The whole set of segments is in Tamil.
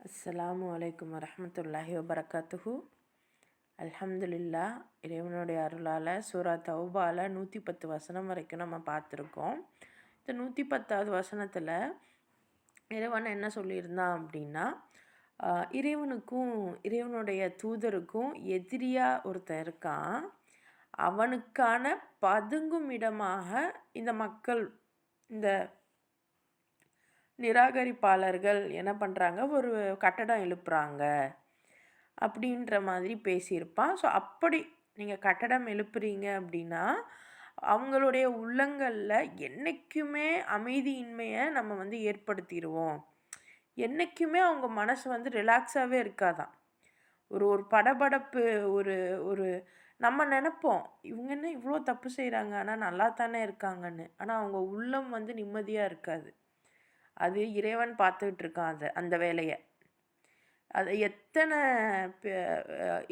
அஸ்ஸலாமு அலைக்கும் வரஹ்மத்துல்லாஹி வபரகாத்துஹு. அல்ஹம்துலில்லா, இறைவனுடைய அருளால் சூரா தௌபால 110 வசனம் வரைக்கும் நம்ம பார்த்துருக்கோம். இந்த 110வது வசனத்தில் இறைவன் என்ன சொல்லியிருந்தான் அப்படின்னா, இறைவனுக்கும் இறைவனுடைய தூதருக்கும் எதிரியாக ஒருத்தன் இருக்கான். அவனுக்கான பதுங்கும் இடமாக இந்த மக்கள், இந்த நிராகரிப்பாளர்கள் என்ன பண்ணுறாங்க, ஒரு கட்டடம் எழுப்புறாங்க அப்படின்ற மாதிரி பேசியிருப்பான். ஸோ அப்படி நீங்கள் கட்டடம் எழுப்புறீங்க அப்படின்னா அவங்களுடைய உள்ளங்களில் என்றைக்குமே அமைதியின்மையை நம்ம ஏற்படுத்திடுவோம். என்றைக்குமே அவங்க மனசு ரிலாக்ஸாகவே இருக்காதான். ஒரு ஒரு படபடப்பு, ஒரு ஒரு நம்ம நினைப்போம் இவங்க என்ன இவ்வளோ தப்பு செய்கிறாங்க, ஆனால் நல்லா தானே இருக்காங்கன்னு. ஆனால் அவங்க உள்ளம் நிம்மதியாக இருக்காது. அது இறைவன் பார்த்துக்கிட்டு இருக்கான் அந்த வேலையை. அது எத்தனை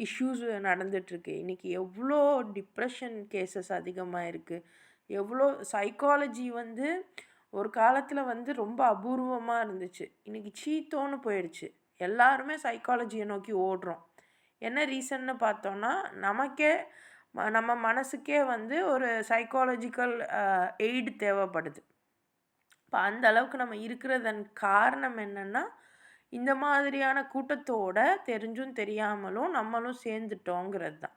இஷ்யூஸ் நடந்துகிட்ருக்கு. இன்றைக்கி எவ்வளோ டிப்ரெஷன் கேசஸ் அதிகமாக இருக்குது. எவ்வளோ சைக்காலஜி ஒரு காலத்தில் ரொம்ப அபூர்வமாக இருந்துச்சு. இன்றைக்கி சீத்தோன்னு போயிடுச்சு. எல்லாருமே சைக்காலஜியை நோக்கி ஓடுறோம். என்ன ரீசன்னு பார்த்தோன்னா, நமக்கே நம்ம மனசுக்கே ஒரு சைக்காலஜிக்கல் எய்டு தேவைப்படுது. இப்போ அந்த அளவுக்கு நம்ம இருக்கிறதன் காரணம் என்னென்னா, இந்த மாதிரியான கூட்டத்தோட தெரிஞ்சும் தெரியாமலும் நம்மளும் சேர்ந்துட்டோங்கிறது தான்.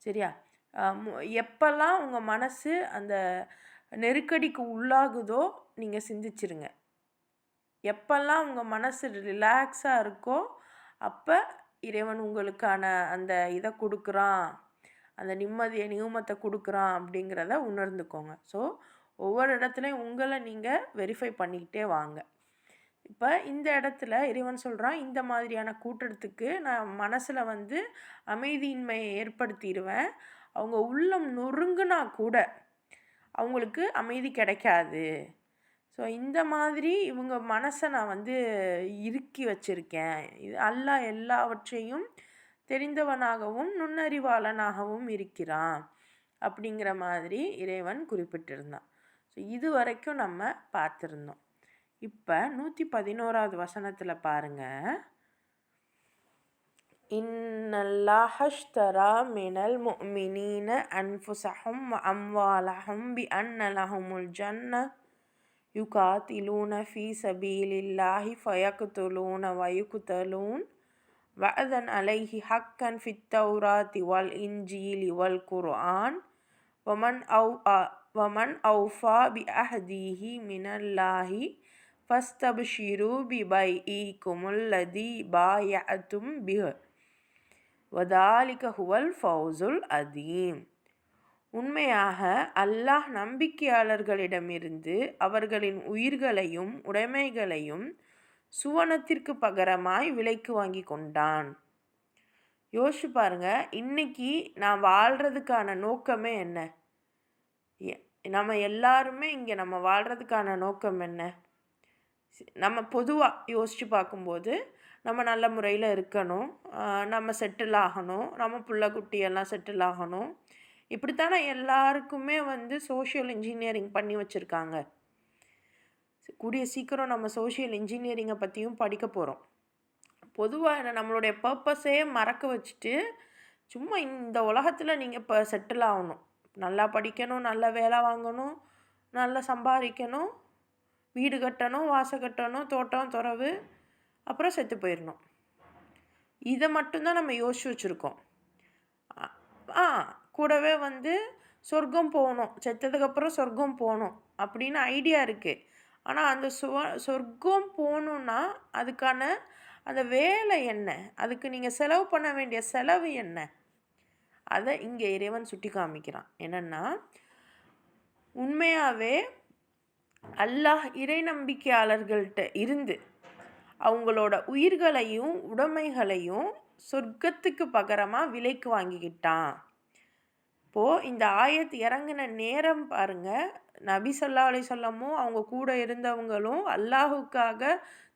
சரியா? எப்பெல்லாம் உங்கள் மனசு அந்த நெருக்கடிக்கு உள்ளாகுதோ நீங்கள் சிந்திச்சிருங்க. எப்பெல்லாம் உங்கள் மனசு ரிலாக்ஸாக இருக்கோ அப்போ இறைவன் உங்களுக்கான அந்த இதை கொடுக்குறான், அந்த நிம்மதியை நியூமத்தை கொடுக்குறான் அப்படிங்கிறத உணர்ந்துக்கோங்க. ஸோ ஒவ்வொரு இடத்துலையும் உங்களை நீங்கள் வெரிஃபை பண்ணிக்கிட்டே வாங்க. இப்போ இந்த இடத்துல இறைவன் சொல்கிறான், இந்த மாதிரியான கூட்டத்துக்கு நான் மனசில் அமைதியின்மையை ஏற்படுத்திடுவேன். அவங்க உள்ளம் நொறுங்குனா கூட அவங்களுக்கு அமைதி கிடைக்காது. ஸோ இந்த மாதிரி இவங்க மனசை நான் இறுக்கி வச்சுருக்கேன். இது அல்லாஹ் எல்லாவற்றையும் தெரிந்தவனாகவும் நுண்ணறிவாளனாகவும் இருக்கிறான் அப்படிங்கிற மாதிரி இறைவன் குறிப்பிட்டிருந்தான். ஸோ இது வரைக்கும் நம்ம பார்த்துருந்தோம். இப்போ 111வது வசனத்தில் பாருங்கள். இன்னல்லாஹ்ஷ்தரா மினல் முஃமினீன அன்ஃபுஸஹும் வ அம்வாலஹும் பி அன்ன லஹுமுல் ஜன்ன யுகாத்திலூன ஃபீ சபீலில்லாஹி ஃபயக்துலூன வ யுக்தலூன் வஅதன் அலைஹி ஹக்கன் ஃபித் தௌராத்தி வல் இன்ஜீலி வல் குர்ஆன் வமன் அவ்ஃபா பி அஹ்திஹி மினல்லாஹி ஃபஸ்தப்ஷிரு பி பைஇக்குமுல்லதி பாயஅதும் பிஹ் வதாலிக ஹுவல் ஃபௌசுல் அதீம். உண்மையாக அல்லாஹ் நம்பிக்கையாளர்களிடமிருந்து அவர்களின் உயிர்களையும் உடைமைகளையும் சுவனத்திற்கு பகரமாய் விலைக்கு வாங்கி கொண்டான். யோசிச்சு பாருங்க, இன்னைக்கு நான் வாழ்கிறதுக்கான நோக்கமே என்ன? நம்ம எல்லாருமே இங்கே நம்ம வாழ்கிறதுக்கான நோக்கம் என்ன? நம்ம பொதுவாக யோசித்து பார்க்கும்போது நம்ம நல்ல முறையில் இருக்கணும், நம்ம செட்டில் ஆகணும், நம்ம பிள்ளை குட்டியெல்லாம் செட்டில் ஆகணும். இப்படித்தானே எல்லாருக்குமே சோஷியல் இன்ஜினியரிங் பண்ணி வச்சுருக்காங்க. கூடிய சீக்கிரம் நம்ம சோஷியல் இன்ஜினியரிங்கை பற்றியும் படிக்க போகிறோம். பொதுவாக நம்மளுடைய பர்பஸே மறக்க வச்சுட்டு சும்மா இந்த உலகத்தில் நீங்கள் இப்போ செட்டில் ஆகணும், நல்லா படிக்கணும், நல்ல வேலை வாங்கணும், நல்லா சம்பாதிக்கணும், வீடு கட்டணும், வாசல் கட்டணும், தோட்டம் துறவு, அப்புறம் செத்து போயிடணும். இதை மட்டும்தான் நம்ம யோசிச்சு வச்சுருக்கோம். கூடவே சொர்க்கம் போகணும், செத்ததுக்கப்புறம் சொர்க்கம் போகணும் அப்படின்னு ஐடியா இருக்குது. ஆனால் அந்த சொர்க்கம் போகணுன்னா அதுக்கான அந்த வேலை என்ன? அதுக்கு நீங்கள் செலவு பண்ண வேண்டிய செலவு என்ன? அதை இங்கே இறைவன் சுட்டி காமிக்கிறான். என்னென்னா, உண்மையாகவே அல்லாஹ் இறை நம்பிக்கையாளர்கள்ட்ட இருந்து அவங்களோட உயிர்களையும் உடைமைகளையும் சொர்க்கத்துக்கு பகரமாக விலைக்கு வாங்கிக்கிட்டான். இப்போது இந்த ஆயத் இறங்கின நேரம் பாருங்கள், நபி ஸல்லல்லாஹு அலைஹி வஸல்லமும் அவங்க கூட இருந்தவங்களும் அல்லாஹுக்காக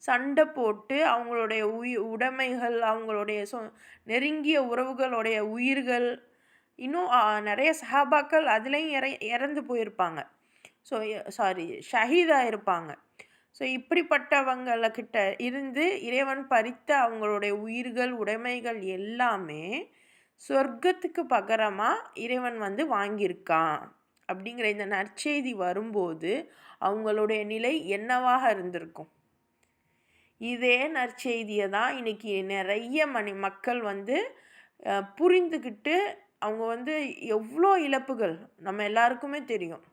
சண்டை போட்டு அவங்களுடைய உடைமைகள், அவங்களுடைய நெருங்கிய உறவுகளுடைய உயிர்கள், இன்னும் நிறைய சஹாபாக்கள் அதுலேயும் இறந்து போயிருப்பாங்க. ஷஹீதாக இருப்பாங்க. ஸோ இப்படிப்பட்டவங்கக்கிட்ட இருந்து இறைவன் பறித்த அவங்களுடைய உயிர்கள் உடைமைகள் எல்லாமே சொர்க்கத்துக்கு பகரமாக இறைவன் வந்து வாங்கியிருக்கான் அப்படிங்கிற இந்த நற்செய்தி வரும்போது அவங்களுடைய நிலை என்னவாக இருந்திருக்கும்? இதே நற்செய்தியை தான் இன்றைக்கி நிறைய மக்கள் வந்து புரிந்துக்கிட்டு அவங்க வந்து எவ்வளோ இழப்புகள் நம்ம எல்லாருக்குமே தெரியும்.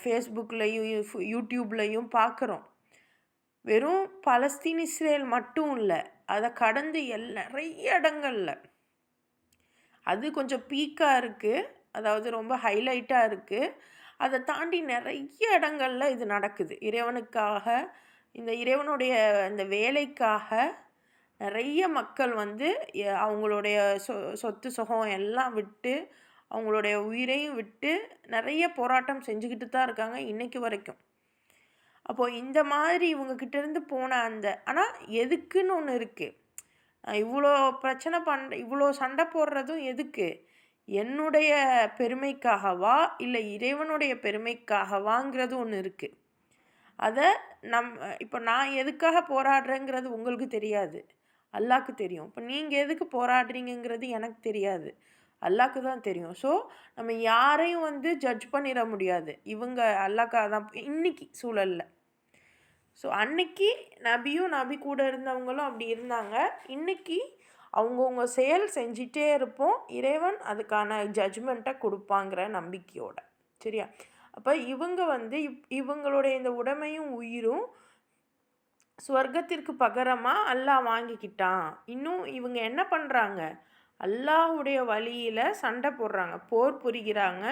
ஃபேஸ்புக்லேயும் யூடியூப்லேயும் பார்க்குறோம். வெறும் பலஸ்தீன் இஸ்ரேல் மட்டும் இல்லை, அதை கடந்து நிறைய இடங்களில் அது கொஞ்சம் பீக்காக இருக்குது, அதாவது ரொம்ப ஹைலைட்டாக இருக்குது. அதை தாண்டி நிறைய இடங்களில் இது நடக்குது. இறைவனுக்காக, இந்த இறைவனுடைய இந்த வேலைக்காக நிறைய மக்கள் வந்து அவங்களுடைய சொத்து சுகம் எல்லாம் விட்டு, அவங்களுடைய உயிரையும் விட்டு நிறைய போராட்டம் செஞ்சுக்கிட்டு தான் இருக்காங்க இன்றைக்கு வரைக்கும். அப்போது இந்த மாதிரி இவங்கக்கிட்டேருந்து போன ஆனால் எதுக்குன்னு ஒன்று இருக்குது. இவ்வளோ பிரச்சனை இவ்வளோ சண்டை போடுறதும் எதுக்கு? என்னுடைய பெருமைக்காகவா இல்லை இறைவனுடைய பெருமைக்காகவாங்கிறது ஒன்று இருக்குது. அதை இப்போ நான் எதுக்காக போராடுறேங்கிறது உங்களுக்கு தெரியாது, அல்லாஹ்க்கு தெரியும். இப்போ நீங்கள் எதுக்கு போராடுறீங்கிறது எனக்கு தெரியாது, அல்லாஹ்க்கு தான் தெரியும். ஸோ நம்ம யாரையும் வந்து ஜட்ஜ் பண்ணிட முடியாது. இவங்க அல்லாஹ்க்காக தான் இன்னைக்கு சூழலில். ஸோ அன்னைக்கு நபி கூட இருந்தவங்களும் அப்படி இருந்தாங்க. இன்றைக்கி அவங்கவுங்க செயல் செஞ்சிட்டே இருப்போம், இறைவன் அதுக்கான ஜட்ஜ்மெண்ட்டை கொடுப்பாங்கிற நம்பிக்கையோட. சரியா? அப்போ இவங்க வந்து இவங்களுடைய இந்த உடைமையும் உயிரும் ஸ்வர்க்கத்திற்கு பகரமாக அல்லாஹ் வாங்கிக்கிட்டான். இன்னும் இவங்க என்ன பண்ணுறாங்க? அல்லாஹுடைய வழியில் சண்டை போடுறாங்க, போர் புரிகிறாங்க,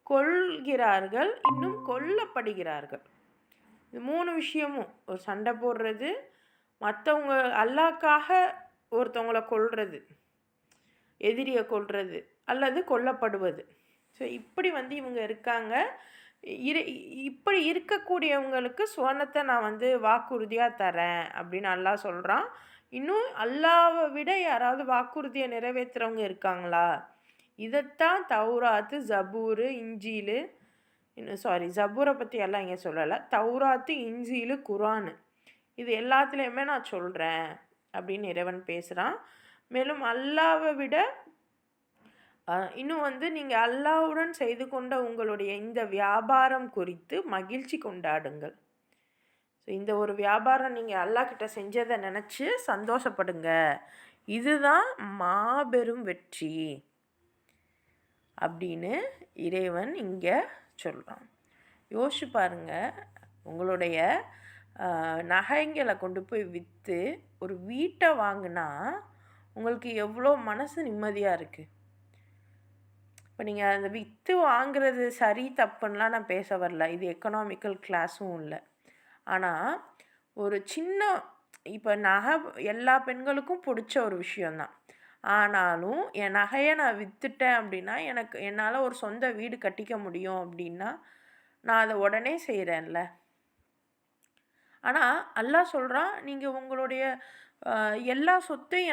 கொள்கிறார்கள், இன்னும் கொல்லப்படுகிறார்கள். இது 3 விஷயமும், ஒரு சண்டை போடுறது, மற்றவங்க அல்லாஹ்க்காக ஒருத்தவங்களை கொல்றது, எதிரியை கொல்றது, அல்லது கொல்லப்படுவது. ஸோ இப்படி வந்து இவங்க இருக்காங்க. இப்படி இருக்கக்கூடியவங்களுக்கு சுவனத்தை நான் வந்து வாக்குறுதியாக தரேன் அப்படின்னு அல்லாஹ் சொல்கிறான். இன்னும் அல்லாவை விட யாராவது வாக்குறுதியை நிறைவேற்றுறவங்க இருக்காங்களா? இதைத்தான் தௌராத்து, ஜபூரு, இஞ்சிலு, ஜபூரை பற்றி எல்லாம் இங்கே சொல்லலை. தௌராத்து, இஞ்சிலு, குரானு, இது எல்லாத்துலேயுமே நான் சொல்கிறேன் அப்படின்னு இறைவன் பேசுகிறான். மேலும் அல்லாவை விட இன்னும் வந்து நீங்கள் அல்லாஹ்வுடன் செய்து கொண்ட உங்களுடைய இந்த வியாபாரம் குறித்து மகிழ்ச்சி கொண்டாடுங்கள். ஸோ இந்த ஒரு வியாபாரம் நீங்கள் அல்லாஹ்கிட்ட செஞ்சதை நினச்சி சந்தோஷப்படுங்க, இதுதான் மாபெரும் வெற்றி அப்படின்னு இறைவன் இங்கே சொல்கிறான். யோசிச்சு பாருங்கள், உங்களுடைய நகைங்களை கொண்டு போய் விற்று ஒரு வீட்டை வாங்கினா உங்களுக்கு எவ்வளோ மனசு நிம்மதியாக இருக்குது. இப்போ நீங்கள் அந்த விற்று வாங்குறது சரி தப்புன்னெலாம் நான் பேச வரல, இது எக்கனாமிக்கல் கிளாஸும் இல்லை. ஆனால் ஒரு சின்ன, இப்போ நகை எல்லா பெண்களுக்கும் பிடிச்ச ஒரு விஷயந்தான். ஆனாலும் என் நகையை நான் விற்றுட்டேன் அப்படின்னா என்னால் ஒரு சொந்த வீடு கட்டிக்க முடியும் அப்படின்னா நான் அதை உடனே செய்கிறேன்ல. ஆனால் அல்லாஹ் சொல்கிறான், நீங்கள் உங்களுடைய எல்லா சொத்தையும்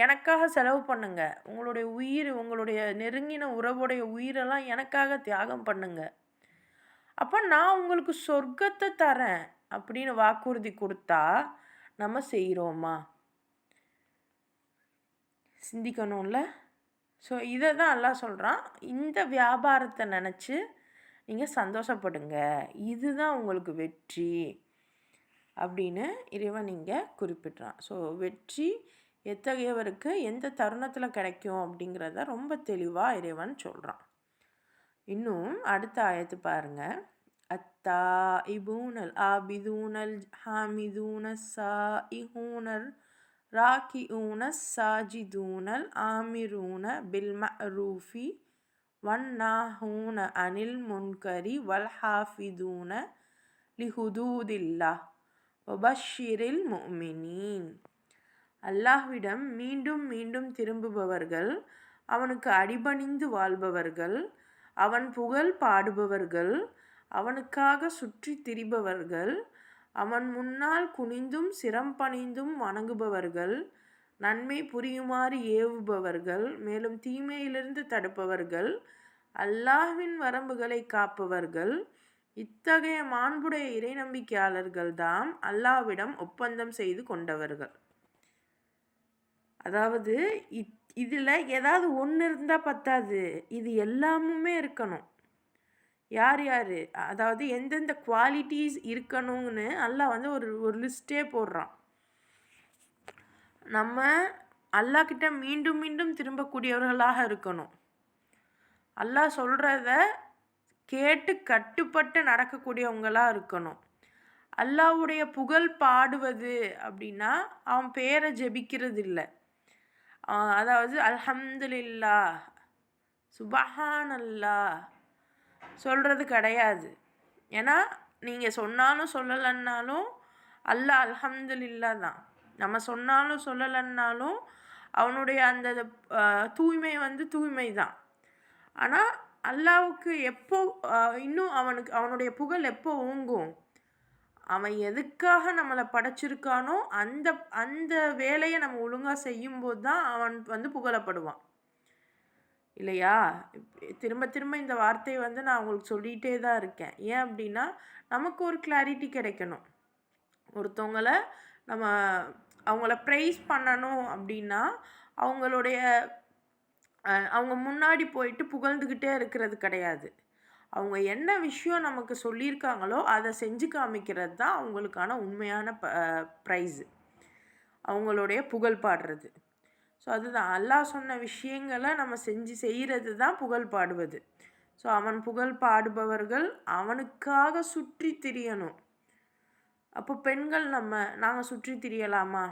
எனக்காக செலவு பண்ணுங்க, உங்களுடைய உயிர், உங்களுடைய நெருங்கின உறவுடைய உயிரெல்லாம் எனக்காக தியாகம் பண்ணுங்க, அப்போ நான் உங்களுக்கு சொர்க்கத்தை தரேன் அப்படின்னு வாக்குறுதி கொடுத்தா நம்ம செய்கிறோமா? சிந்திக்கணும்ல. ஸோ இதை தான் அல்லாஹ் சொல்கிறான், இந்த வியாபாரத்தை நினச்சி நீங்கள் சந்தோஷப்படுங்க, இதுதான் உங்களுக்கு வெற்றி அப்படின்னு இறைவன் இங்கே குறிப்பிட்றான். ஸோ வெற்றி எத்தகையவருக்கு எந்த தருணத்தில் கிடைக்கும் அப்படிங்கிறத ரொம்ப தெளிவாக இறைவன் சொல்கிறான். இன்னும் அடுத்த ஆயத்து பாருங்கள். அத்தா இபூனல் ஆபிதூனல் ஹாமிதூனல் சாஇஹூனர் ராக்கிஊனஸ் சாஜிதூனல் ஆமிரூன பில் மஅரூஃபி வன்னாஹூன அனில் முன்கரி வல் ஹாஃபிதூன லிஹுதூதில்லாஹ் வபஷ்ஷிரில் முஃமினீன். அல்லாஹ்விடம் மீண்டும் மீண்டும் திரும்புபவர்கள், அவனுக்கு அடிபணிந்து வாழ்பவர்கள், அவன் புகழ் பாடுபவர்கள், அவனுக்காக சுற்றி திரிபவர்கள், அவன் முன்னால் குனிந்தும் சிரம் பணிந்தும் வணங்குபவர்கள், நன்மை புரியுமாறு ஏவுபவர்கள், மேலும் தீமையிலிருந்து தடுப்பவர்கள், அல்லாஹ்வின் வரம்புகளை காப்பவர்கள், இத்தகைய மாண்புடைய இறை நம்பிக்கையாளர்கள் தாம் அல்லாவிடம் ஒப்பந்தம் செய்து கொண்டவர்கள். அதாவது இதில் ஏதாவது ஒன்று இருந்தால் பத்தாது, இது எல்லாமுமே இருக்கணும். யார் யார், அதாவது எந்தெந்த குவாலிட்டிஸ் இருக்கணும்னு அல்லாஹ் வந்து ஒரு லிஸ்ட்டே போடுறான். நம்ம அல்லாஹ்கிட்ட மீண்டும் மீண்டும் திரும்பக்கூடியவர்களாக இருக்கணும். அல்லாஹ் சொல்கிறத கேட்டு கட்டுப்பட்டு நடக்கக்கூடியவங்களாக இருக்கணும். அல்லாஹ்வுடைய புகழ் பாடுவது அப்படின்னா அவன் பேரை ஜெபிக்கிறது இல்லை. அதாவது அல்ஹம்துலில்லாஹ், சுபஹானல்லாஹ் சொல்கிறது கிடையாது. ஏன்னா நீங்கள் சொன்னாலும் சொல்லலைன்னாலும் அல்லாஹ் அல்ஹம்துலில்லாஹ் தான். நம்ம சொன்னாலும் சொல்லலைன்னாலும் அவனுடைய அந்த தூய்மை வந்து தூய்மை தான். ஆனால் அல்லாஹ்வுக்கு எப்போ இன்னும் அவனுடைய புகழ் எப்போ ஓங்கும்? அவன் எதுக்காக நம்மளை படைச்சிருக்கானோ அந்த அந்த வேலையை நம்ம ஒழுங்காக செய்யும்போது தான் அவன் வந்து புகழப்படுவான் இல்லையா? திரும்ப திரும்ப இந்த வார்த்தையை வந்து நான் உங்களுக்கு சொல்லிகிட்டே தான் இருக்கேன். ஏன் அப்படின்னா நமக்கு ஒரு கிளாரிட்டி கிடைக்கணும். ஒருத்தவங்களை நம்ம அவங்கள ப்ரைஸ் பண்ணணும் அப்படின்னா அவங்க முன்னாடி போயிட்டு புகழ்ந்துக்கிட்டே இருக்கிறது கிடையாது. அவங்க என்ன விஷயம் நமக்கு சொல்லியிருக்காங்களோ அதை செஞ்சு காமிக்கிறது தான் அவங்களுக்கான உண்மையான ப்ரைஸு, அவங்களுடைய புகழ் பாடுறது. ஸோ அதுதான் அல்லாஹ் சொன்ன விஷயங்களை நம்ம செய்கிறது தான் புகழ் பாடுவது. ஸோ அவன் புகழ் பாடுபவர்கள் அவனுக்காக சுற்றி திரியணும். அப்போ பெண்கள் நாங்கள் சுற்றி திரியலாமா?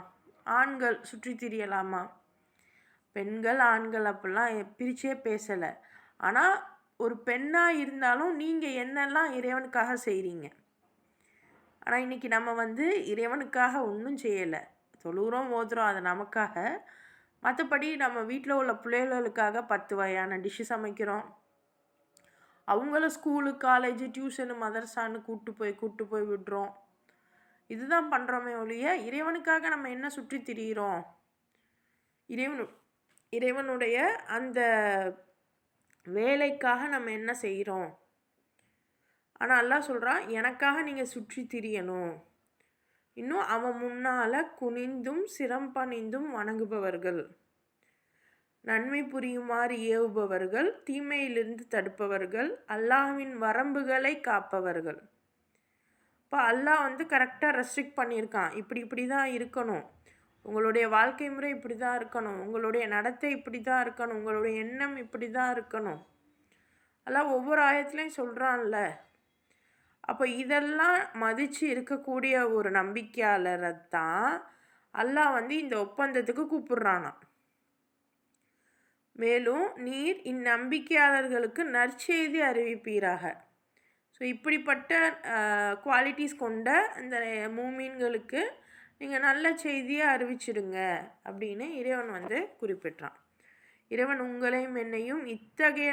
ஆண்கள் சுற்றி திரியலாமா? பெண்கள் ஆண்கள் அப்படிலாம் பிரிச்சே பேசலை. ஆனால் ஒரு பெண்ணாக இருந்தாலும் நீங்கள் என்னெல்லாம் இறைவனுக்காக செய்கிறீங்க? ஆனால் இன்றைக்கி நம்ம வந்து இறைவனுக்காக ஒன்றும் செய்யலை. தொழுகிறோம், ஓதுறோம், அது நமக்காக. மற்றபடி நம்ம வீட்டில் உள்ள பிள்ளைகளுக்காக 10 வகையான டிஷ்ஷு சமைக்கிறோம். அவங்கள ஸ்கூலு, காலேஜு, டியூஷனு, மதரசான்னு கூப்பிட்டு போய் விடுறோம். இதுதான் பண்ணுறோமே ஒழிய இறைவனுக்காக நம்ம என்ன சுற்றி திரிகிறோம்? இறைவனுடைய அந்த வேலைக்காக நம்ம என்ன செய்கிறோம்? ஆனால் அல்லாஹ் சொல்கிறான், எனக்காக நீங்கள் சுற்றி திரியணும். இன்னும் அவன் முன்னால் குனிந்தும் சிரம் பணிந்தும் வணங்குபவர்கள், நன்மை புரியுமாறு ஏவுபவர்கள், தீமையிலிருந்து தடுப்பவர்கள், அல்லாஹ்வின் வரம்புகளை காப்பவர்கள். இப்போ அல்லாஹ் வந்து கரெக்டாக ரெஸ்ட்ரிக்ட் பண்ணியிருக்கான். இப்படி தான் இருக்கணும், உங்களுடைய வாழ்க்கை முறை இப்படி தான் இருக்கணும், உங்களுடைய நடத்தை இப்படி தான் இருக்கணும், உங்களுடைய எண்ணம் இப்படி தான் இருக்கணும். அல்லாஹ் ஒவ்வொரு ஆயத்துலையும் சொல்கிறான்ல. அப்போ இதெல்லாம் மதித்து இருக்கக்கூடிய ஒரு நம்பிக்கையாளரை தான் அல்லாஹ் வந்து இந்த ஒப்பந்தத்துக்கு கூப்பிடுறானா. மேலும் நீர் இந்நம்பிக்கையாளர்களுக்கு நற்செய்தி அறிவிப்பீராக. ஸோ இப்படிப்பட்ட குவாலிட்டிஸ் கொண்ட இந்த மூமீன்களுக்கு நீங்கள் நல்ல செய்தியை அறிவிச்சிடுங்க அப்படின்னு இறைவன் வந்து குறிப்பிட்றான். இறைவன் உங்களையும் என்னையும் இத்தகைய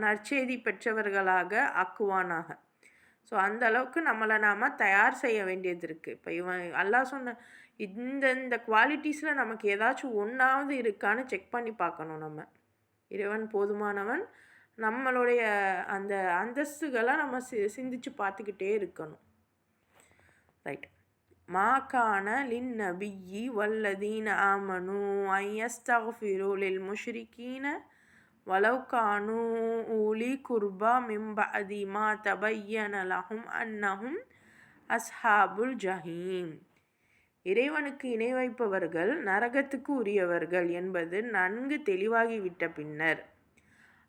நற்செய்தி பெற்றவர்களாக ஆக்குவானாக. ஸோ அந்த அளவுக்கு நம்மளை நாம் தயார் செய்ய வேண்டியது இருக்குது. இப்போ இவன் அல்லாஹ் சொன்ன இந்த குவாலிட்டிஸில் நமக்கு ஏதாச்சும் ஒன்றாவது இருக்கான்னு செக் பண்ணி பார்க்கணும். நம்ம இறைவன் போதுமானவன், நம்மளுடைய அந்த அந்தஸ்துகளை நம்ம சிந்திச்சு பார்த்துக்கிட்டே இருக்கணும். ரைட். மா கான லின் நபியி வல்லதீன ஆமனு ஐயஸ்தஃபிரு லில் முஷ்ரிகீன வலவ் கானு ஊலி குர்பா மின் பஅதி மா தபய்யன லஹும் அன்னஹும் அஸ்ஹாபுல் ஜஹீம். இறைவனுக்கு இணை வைப்பவர்கள் நரகத்துக்கு உரியவர்கள் என்பது நன்கு தெளிவாகிவிட்ட பின்னர்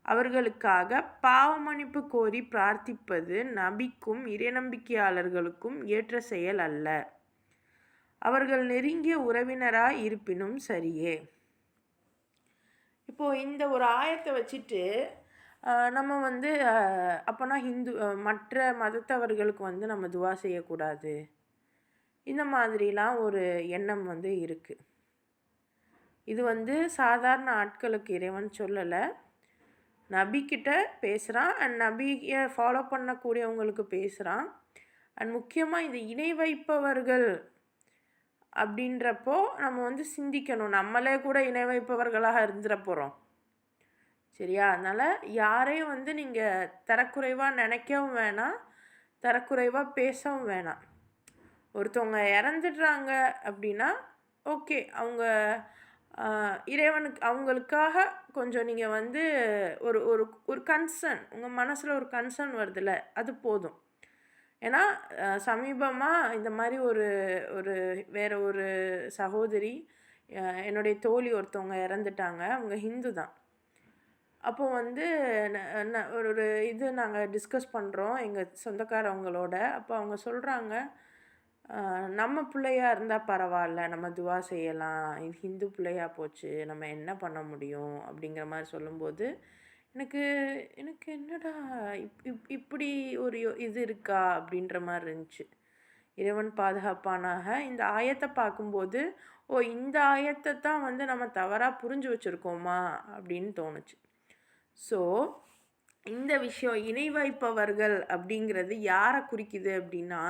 அவர்களுக்காக பாவமன்னிப்பு கோரி பிரார்த்திப்பது நபிக்கும் இறைநம்பிக்கையாளர்களுக்கும் ஏற்ற செயல் அல்ல. அவர்கள் நெருங்கிய உறவினராய் இருப்பினும் சரியே. இப்போது இந்த ஒரு ஆயத்தை வச்சுட்டு நம்ம வந்து அப்போனா மற்ற மதத்தவர்களுக்கு வந்து நம்ம துவா செய்யக்கூடாது, இந்த மாதிரிலாம் ஒரு எண்ணம் வந்து இருக்குது. இது வந்து சாதாரண ஆட்களுக்கு இறைவன் சொல்லலை, நபிக்கிட்ட பேசுகிறான். அண்ட் நபியை ஃபாலோ பண்ணக்கூடியவங்களுக்கு பேசுகிறான். அண்ட் முக்கியமாக இந்த இணை வைப்பவர்கள் அப்படின்றப்போ நம்ம வந்து சிந்திக்கணும், நம்மளே கூட இணை வைப்பவர்களாக இருந்துட போகிறோம். சரியா? அதனால் யாரையும் வந்து நீங்கள் தரக்குறைவாக நினைக்கவும் வேணாம், தரக்குறைவாக பேசவும் வேணாம். ஒருத்தவங்க இறந்துடுறாங்க அப்படின்னா ஓகே, அவங்க இறைவனுக்கு அவங்களுக்காக கொஞ்சம் நீங்கள் வந்து ஒரு ஒரு ஒரு கன்சர்ன், உங்கள் மனசில் ஒரு கன்சர்ன் வருதுல்ல, அது போதும். ஏன்னா சமீபமாக இந்த மாதிரி ஒரு ஒரு வேற ஒரு சகோதரி, என்னுடைய தோழி ஒருத்தவங்க இறந்துட்டாங்க. அவங்க ஹிந்து தான். அப்போ வந்து ஒரு ஒரு இது நாங்கள் டிஸ்கஸ் பண்ணுறோம் எங்கள் சொந்தக்காரவங்களோட. அப்போ அவங்க சொல்கிறாங்க, நம்ம பிள்ளையா இருந்தால் பரவாயில்ல, நம்ம துவா செய்யலாம், இது ஹிந்து பிள்ளையா போச்சு, நம்ம என்ன பண்ண முடியும் அப்படிங்கிற மாதிரி சொல்லும்போது எனக்கு எனக்கு என்னடா இப்படி ஒரு இது இருக்கா அப்படின்ற மாதிரி இருந்துச்சு. இறைவன் பாதுகாப்பானாக. இந்த ஆயத்தை பார்க்கும்போது ஓ, இந்த ஆயத்தை தான் வந்து நம்ம தவறாக புரிஞ்சு வச்சுருக்கோமா அப்படின்னு தோணுச்சு. ஸோ இந்த விஷயம் இணை வைப்பவர்கள் அப்படிங்கிறது யாரை குறிக்குது அப்படின்னா,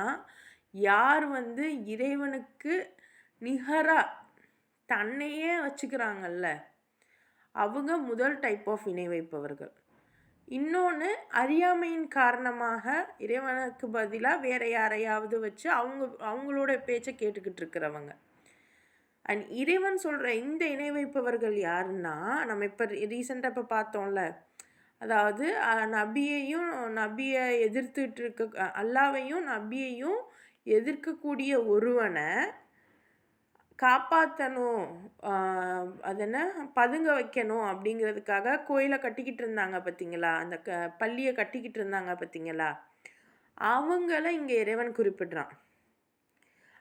யார் வந்து இறைவனுக்கு நிகராக தன்னையே வச்சுக்கிறாங்கல்ல, அவங்க முதல் டைப் ஆஃப் இணை வைப்பவர்கள். இன்னொன்று, அறியாமையின் காரணமாக இறைவனுக்கு பதிலாக வேற யாரையாவது வச்சு அவங்களோட பேச்சை கேட்டுக்கிட்டு இருக்கிறவங்க. அண்ட் இறைவன் சொல்கிற இந்த இணை வைப்பவர்கள் யாருன்னா, நம்ம இப்போ ரீசெண்டாக இப்போ பார்த்தோம்ல, அதாவது நபியை எதிர்த்துட்டு இருக்க அல்லாவையும் நபியையும் எதிர்க்கக்கூடிய ஒருவனை காப்பாற்றணும், அது என்ன பதுங்க வைக்கணும் அப்படிங்கிறதுக்காக கோயிலை கட்டிக்கிட்டு இருந்தாங்க பார்த்தீங்களா, அந்த பள்ளியை கட்டிக்கிட்டு இருந்தாங்க பார்த்தீங்களா, அவங்கள இங்கே இறைவன் குறிப்பிடுறான்.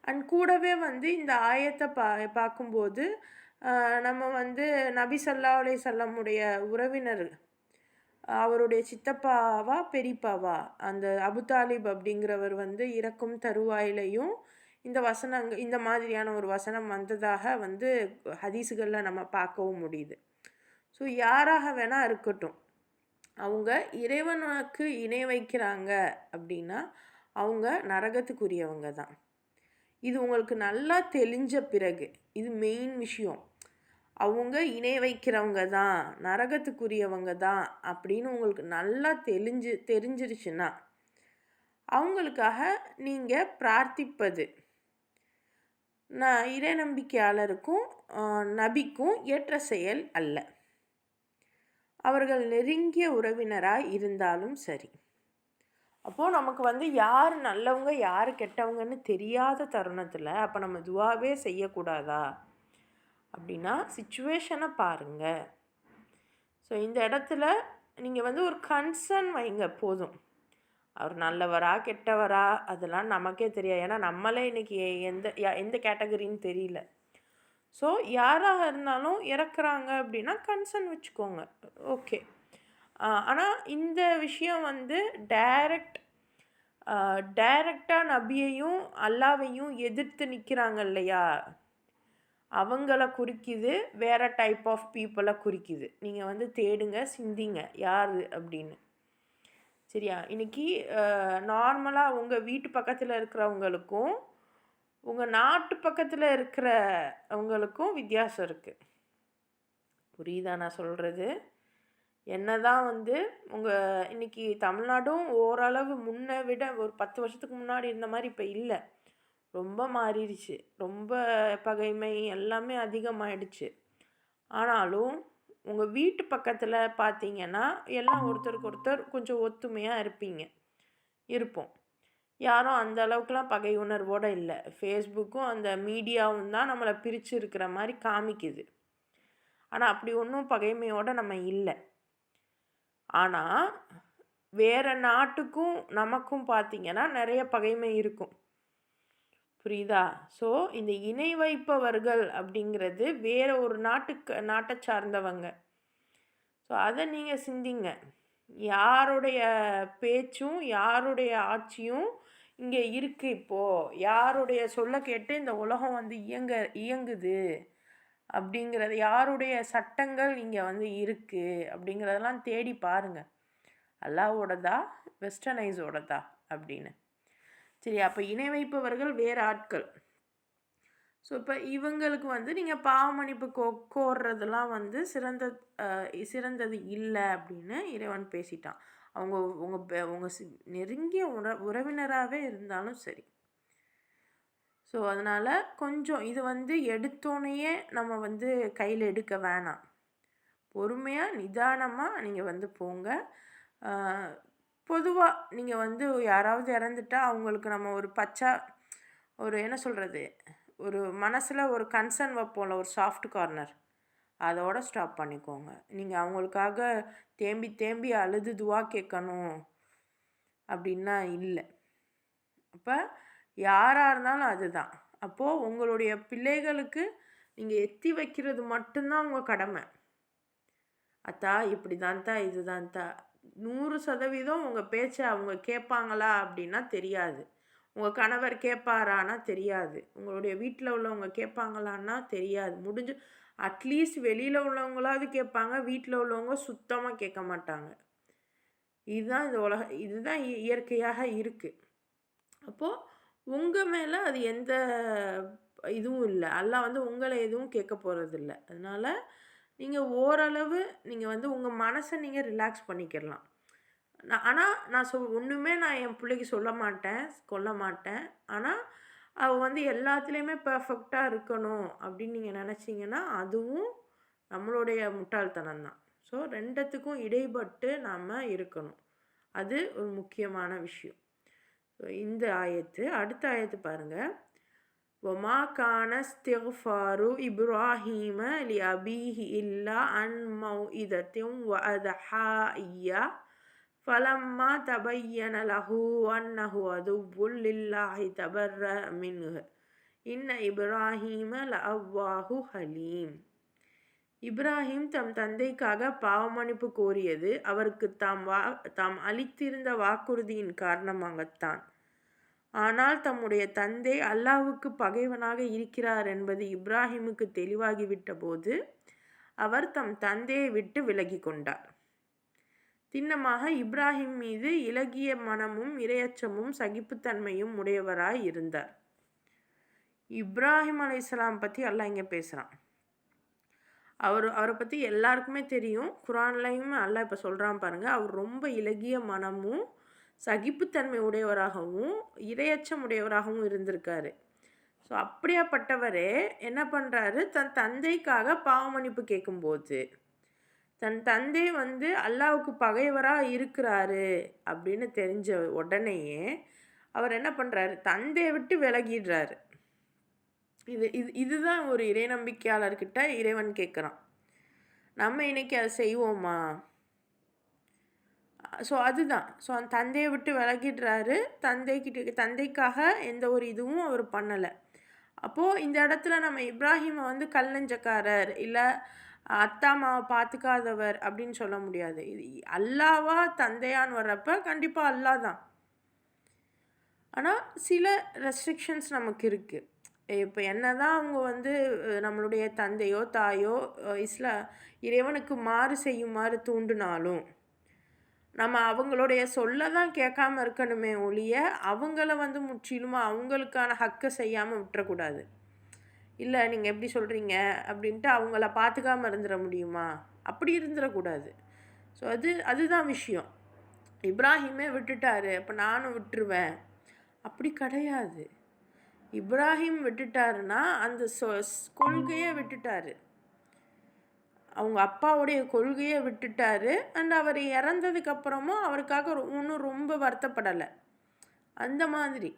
அண்ட் கூடவே வந்து இந்த ஆயத்தை பார்க்கும்போது நம்ம வந்து நபி ஸல்லல்லாஹு அலைஹி வஸல்லமுடைய உறவினர், அவருடைய சித்தப்பாவா பெரியப்பாவா அந்த அபுதாலிப் அப்படிங்கிறவர் வந்து இறக்கும் தருவாயிலையும் இந்த மாதிரியான ஒரு வசனம் வந்ததாக வந்து ஹதீஸுகளில் நம்ம பார்க்கவும் முடியுது. ஸோ யாராக வேணால் இருக்கட்டும், அவங்க இறைவனுக்கு இணை வைக்கிறாங்க அப்படின்னா அவங்க நரகத்துக்குரியவங்க தான். இது உங்களுக்கு நல்லா தெரிஞ்ச பிறகு, இது மெயின் விஷயம், அவங்க இணை வைக்கிறவங்க தான், நரகத்துக்குரியவங்க தான் அப்படின்னு உங்களுக்கு நல்லா தெரிஞ்சிருச்சுன்னா அவங்களுக்காக நீங்கள் பிரார்த்திப்பது இறை நம்பிக்கையாளருக்கும் நபிக்கும் ஏற்ற செயல் அல்ல. அவர்கள் நெருங்கிய உறவினராக இருந்தாலும் சரி. அப்போது நமக்கு வந்து யார் நல்லவங்க யார் கெட்டவங்கன்னு தெரியாத தருணத்தில் அப்போ நம்ம துவாவே செய்யக்கூடாதா அப்படின்னா சிச்சுவேஷனை பாருங்கள். ஸோ இந்த இடத்துல நீங்கள் வந்து ஒரு கன்சர்ன் வைங்க போதும். அவர் நல்லவரா கெட்டவரா அதெல்லாம் நமக்கே தெரியாது, ஏன்னா நம்மளே இன்றைக்கி எந்த கேட்டகரின்னு தெரியல. ஸோ யாராக இருந்தாலும் இறக்குறாங்க அப்படின்னா கன்சர்ன் வச்சுக்கோங்க, ஓகே. ஆனால் இந்த விஷயம் வந்து டைரக்டாக நபியையும் அல்லாவையும் எதிர்த்து நிற்கிறாங்க இல்லையா, அவங்கள குறிக்குது, வேறு டைப் ஆஃப் பீப்புளை குறிக்குது. நீங்கள் வந்து தேடுங்க, சிந்திங்க யார் அப்படின்னு. சரியா? இன்றைக்கி நார்மலாக உங்கள் வீட்டு பக்கத்தில் இருக்கிறவங்களுக்கும் உங்கள் நாட்டு பக்கத்தில் இருக்கிறவங்களுக்கும் வித்தியாசம் இருக்குது. புரியுதா நான் சொல்கிறது? என்ன தான் வந்து இன்றைக்கி தமிழ்நாடும் ஓரளவு முன்னை விட ஒரு 10 வருஷத்துக்கு முன்னாடி இருந்த மாதிரி இப்போ இல்லை, ரொம்ப மாறிடுச்சு. ரொம்ப பகைமை எல்லாமே அதிகமாகிடுச்சு. ஆனாலும் உங்கள் வீட்டு பக்கத்தில் பார்த்தீங்கன்னா எல்லாம் ஒருத்தருக்கு ஒருத்தர் கொஞ்சம் ஒத்துமையாக இருப்போம். யாரும் அந்த அளவுக்குலாம் பகை உணர்வோடு இல்லை. ஃபேஸ்புக்கும் அந்த மீடியாவும் தான் நம்மளை பிரித்து இருக்கிற மாதிரி காமிக்குது. ஆனால் அப்படி ஒன்றும் பகைமையோடு நம்ம இல்லை. ஆனால் வேறு நாட்டுக்கும் நமக்கும் பார்த்திங்கன்னா நிறைய பகைமை இருக்கும். புரியுதா? ஸோ இந்த இணை வைப்பவர்கள் அப்படிங்கிறது வேறு ஒரு நாட்டை சார்ந்தவங்க. ஸோ அதை நீங்கள் சிந்திங்க. யாருடைய பேச்சும் யாருடைய ஆட்சியும் இங்கே இருக்குது, இப்போது யாருடைய சொல்ல கேட்டு இந்த உலகம் வந்து இயங்குது அப்படிங்கிறது, யாருடைய சட்டங்கள் இங்கே வந்து இருக்குது அப்படிங்கிறதெல்லாம் தேடி பாருங்கள். அல்லாவோடதா வெஸ்டர்னைஸோடதா அப்படின்னு. சரி, அப்போ இணை வைப்பவர்கள் வேறு ஆட்கள். ஸோ இப்போ இவங்களுக்கு வந்து நீங்கள் பாவ மன்னிப்பு கோர்றதெல்லாம் வந்து சிறந்தது இல்லை அப்படின்னு இறைவன் பேசிட்டான். அவங்க உங்க நெருங்கிய உறவினராகவே இருந்தாலும் சரி. ஸோ அதனால் கொஞ்சம் இது வந்து எடுத்தோனையே நம்ம வந்து கையில் எடுக்க வேணாம். பொறுமையாக நிதானமாக நீங்கள் வந்து போங்க. பொதுவாக நீங்கள் வந்து யாராவது இறந்துட்டா அவங்களுக்கு நம்ம ஒரு என்ன சொல்கிறது, ஒரு மனசில் ஒரு கன்சர்ன் வைப்போம்ல, ஒரு சாஃப்ட் கார்னர், அதோட ஸ்டாப் பண்ணிக்கோங்க. நீங்கள் அவங்களுக்காக தேம்பி தேம்பி அழுது துவா கேட்கணும் அப்படின்னா இல்லை. அப்போ யாராக இருந்தாலும் அதுதான். அப்போது உங்களுடைய பிள்ளைகளுக்கு நீங்கள் எத்தி வைக்கிறது மட்டும்தான் உங்கள் கடமை. அத்தா இப்படி தான்த்தா இதுதான்த்தா 100% உங்கள் பேச்சை அவங்க கேட்பாங்களா அப்படின்னா தெரியாது. உங்கள் கணவர் கேட்பாரானா தெரியாது. உங்களுடைய வீட்டில் உள்ளவங்க கேட்பாங்களான்னா தெரியாது. அட்லீஸ்ட் வெளியில் உள்ளவங்களாவது கேட்பாங்க. வீட்டில் உள்ளவங்க சுத்தமாக கேட்க மாட்டாங்க. இதுதான் இயற்கையாக இருக்குது. அப்போது உங்கள் மேலே அது எந்த இதுவும் இல்லை. அல்லாஹ் வந்து உங்களை எதுவும் கேட்க போகிறதில்ல. அதனால் நீங்கள் ஓரளவு நீங்கள் வந்து உங்கள் மனசை நீங்கள் ரிலாக்ஸ் பண்ணிக்கிடலாம். ஆனால் நான் ஒன்றுமே நான் என் பிள்ளைக்கு கொல்ல மாட்டேன். ஆனால் அவள் வந்து எல்லாத்துலேயுமே பெர்ஃபெக்டாக இருக்கணும் அப்படின்னு நீங்கள் நினச்சிங்கன்னா அதுவும் நம்மளுடைய முட்டாள்தனம் தான். ஸோ 2த்துக்கும் இடைப்பட்டு நாம் இருக்கணும். அது ஒரு முக்கியமான விஷயம். ஸோ இந்த அடுத்த ஆயத்து பாருங்கள். وَمَا كَانَ اسْتِغْفَارُ إِبْرَاهِيمَ لِأَبِيهِ إِلَّا عَنْ مَوْعِدَةٍ وَعَدَهَا إِيَّاهُ فَلَمَّا تَبَيَّنَ لَهُ أَنَّهُ عَدُوٌّ لِلَّهِ تَبَرَّأَ مِنْهُ إِنَّ إِبْرَاهِيمَ لَأَوَّاهٌ حَلِيمٌ. இப்ராஹிம் தம் தந்தைக்காக பாவமன்னிப்பு கோரியது அவருக்கு தாம் அளித்திருந்த வாக்குறுதியின் காரணமாகத்தான். ஆனால் தம்முடைய தந்தை அல்லாஹ்வுக்கு பகைவனாக இருக்கிறார் என்பது இப்ராஹிமுக்கு தெளிவாகிவிட்ட போது அவர் தம் தந்தையை விட்டு விலகி கொண்டார். திண்ணமாக இப்ராஹிம் மீது இலகிய மனமும் இரையச்சமும் சகிப்புத்தன்மையும் உடையவராய் இருந்தார். இப்ராஹிம் அலைஹிஸ்ஸலாம் பற்றி அல்லாஹ் இங்கே பேசுகிறான். அவரை பற்றி எல்லாருக்குமே தெரியும். குரான்லையும் அல்லாஹ் இப்போ சொல்கிறான் பாருங்கள். அவர் ரொம்ப இலகிய மனமும் சகிப்புத்தன்மை உடையவராகவும் இரையச்சம் உடையவராகவும் இருந்திருக்காரு. ஸோ அப்படியாப்பட்டவரே என்ன பண்ணுறாரு, தன் தந்தைக்காக பாவமன்னிப்பு கேட்கும்போது தன் தந்தை வந்து அல்லாஹ்வுக்கு பகைவராக இருக்கிறாரு அப்படின்னு தெரிஞ்ச உடனேயே அவர் என்ன பண்ணுறாரு, தந்தையை விட்டு விலகிடுறாரு. இதுதான் ஒரு இறை நம்பிக்கையாளர்கிட்ட இறைவன் கேட்குறான். நம்ம இன்னைக்கு அதை செய்வோமா? ஸோ அதுதான். ஸோ அந்த தந்தையை விட்டு விலகிடுறாரு. தந்தைக்காக எந்த ஒரு இதுவும் அவர் பண்ணலை. அப்போது இந்த இடத்துல நம்ம இப்ராஹிமை வந்து கல்லஞ்சக்காரர் இல்லை அத்தா அம்மாவை பார்த்துக்காதவர் அப்படின்னு சொல்ல முடியாது. இது அல்லாவா தந்தையான்னு வர்றப்ப கண்டிப்பாக அல்லா தான். ஆனால் சில ரெஸ்ட்ரிக்ஷன்ஸ் நமக்கு இருக்குது. இப்போ என்ன தான் அவங்க வந்து நம்மளுடைய தந்தையோ தாயோ இறைவனுக்கு மாறு செய்யுமாறு தூண்டினாலும் நம்ம அவங்களுடைய சொல்ல தான் கேட்காம இருக்கணுமே ஒழிய அவங்கள வந்து முற்றிலுமா அவங்களுக்கான ஹக்கை செய்யாமல் விட்டுறக்கூடாது. இல்லை நீங்கள் எப்படி சொல்கிறீங்க அப்படின்ட்டு அவங்கள பார்த்துக்காமல் இருந்துட முடியுமா? அப்படி இருந்துடக்கூடாது. ஸோ அதுதான் விஷயம். இப்ராஹிமே விட்டுட்டாரு, அப்போ நானும் விட்டுருவேன் அப்படி கிடையாது. இப்ராஹிம் விட்டுட்டாருன்னா அந்த கொள்கையை விட்டுட்டாரு, அவங்க அப்பாவுடைய கொள்கையை விட்டுட்டாரு. அண்ட் அவர் இறந்ததுக்கப்புறமும் அவருக்காக ஒன்றும் ரொம்ப வருத்தப்படலை அந்த மாதிரி.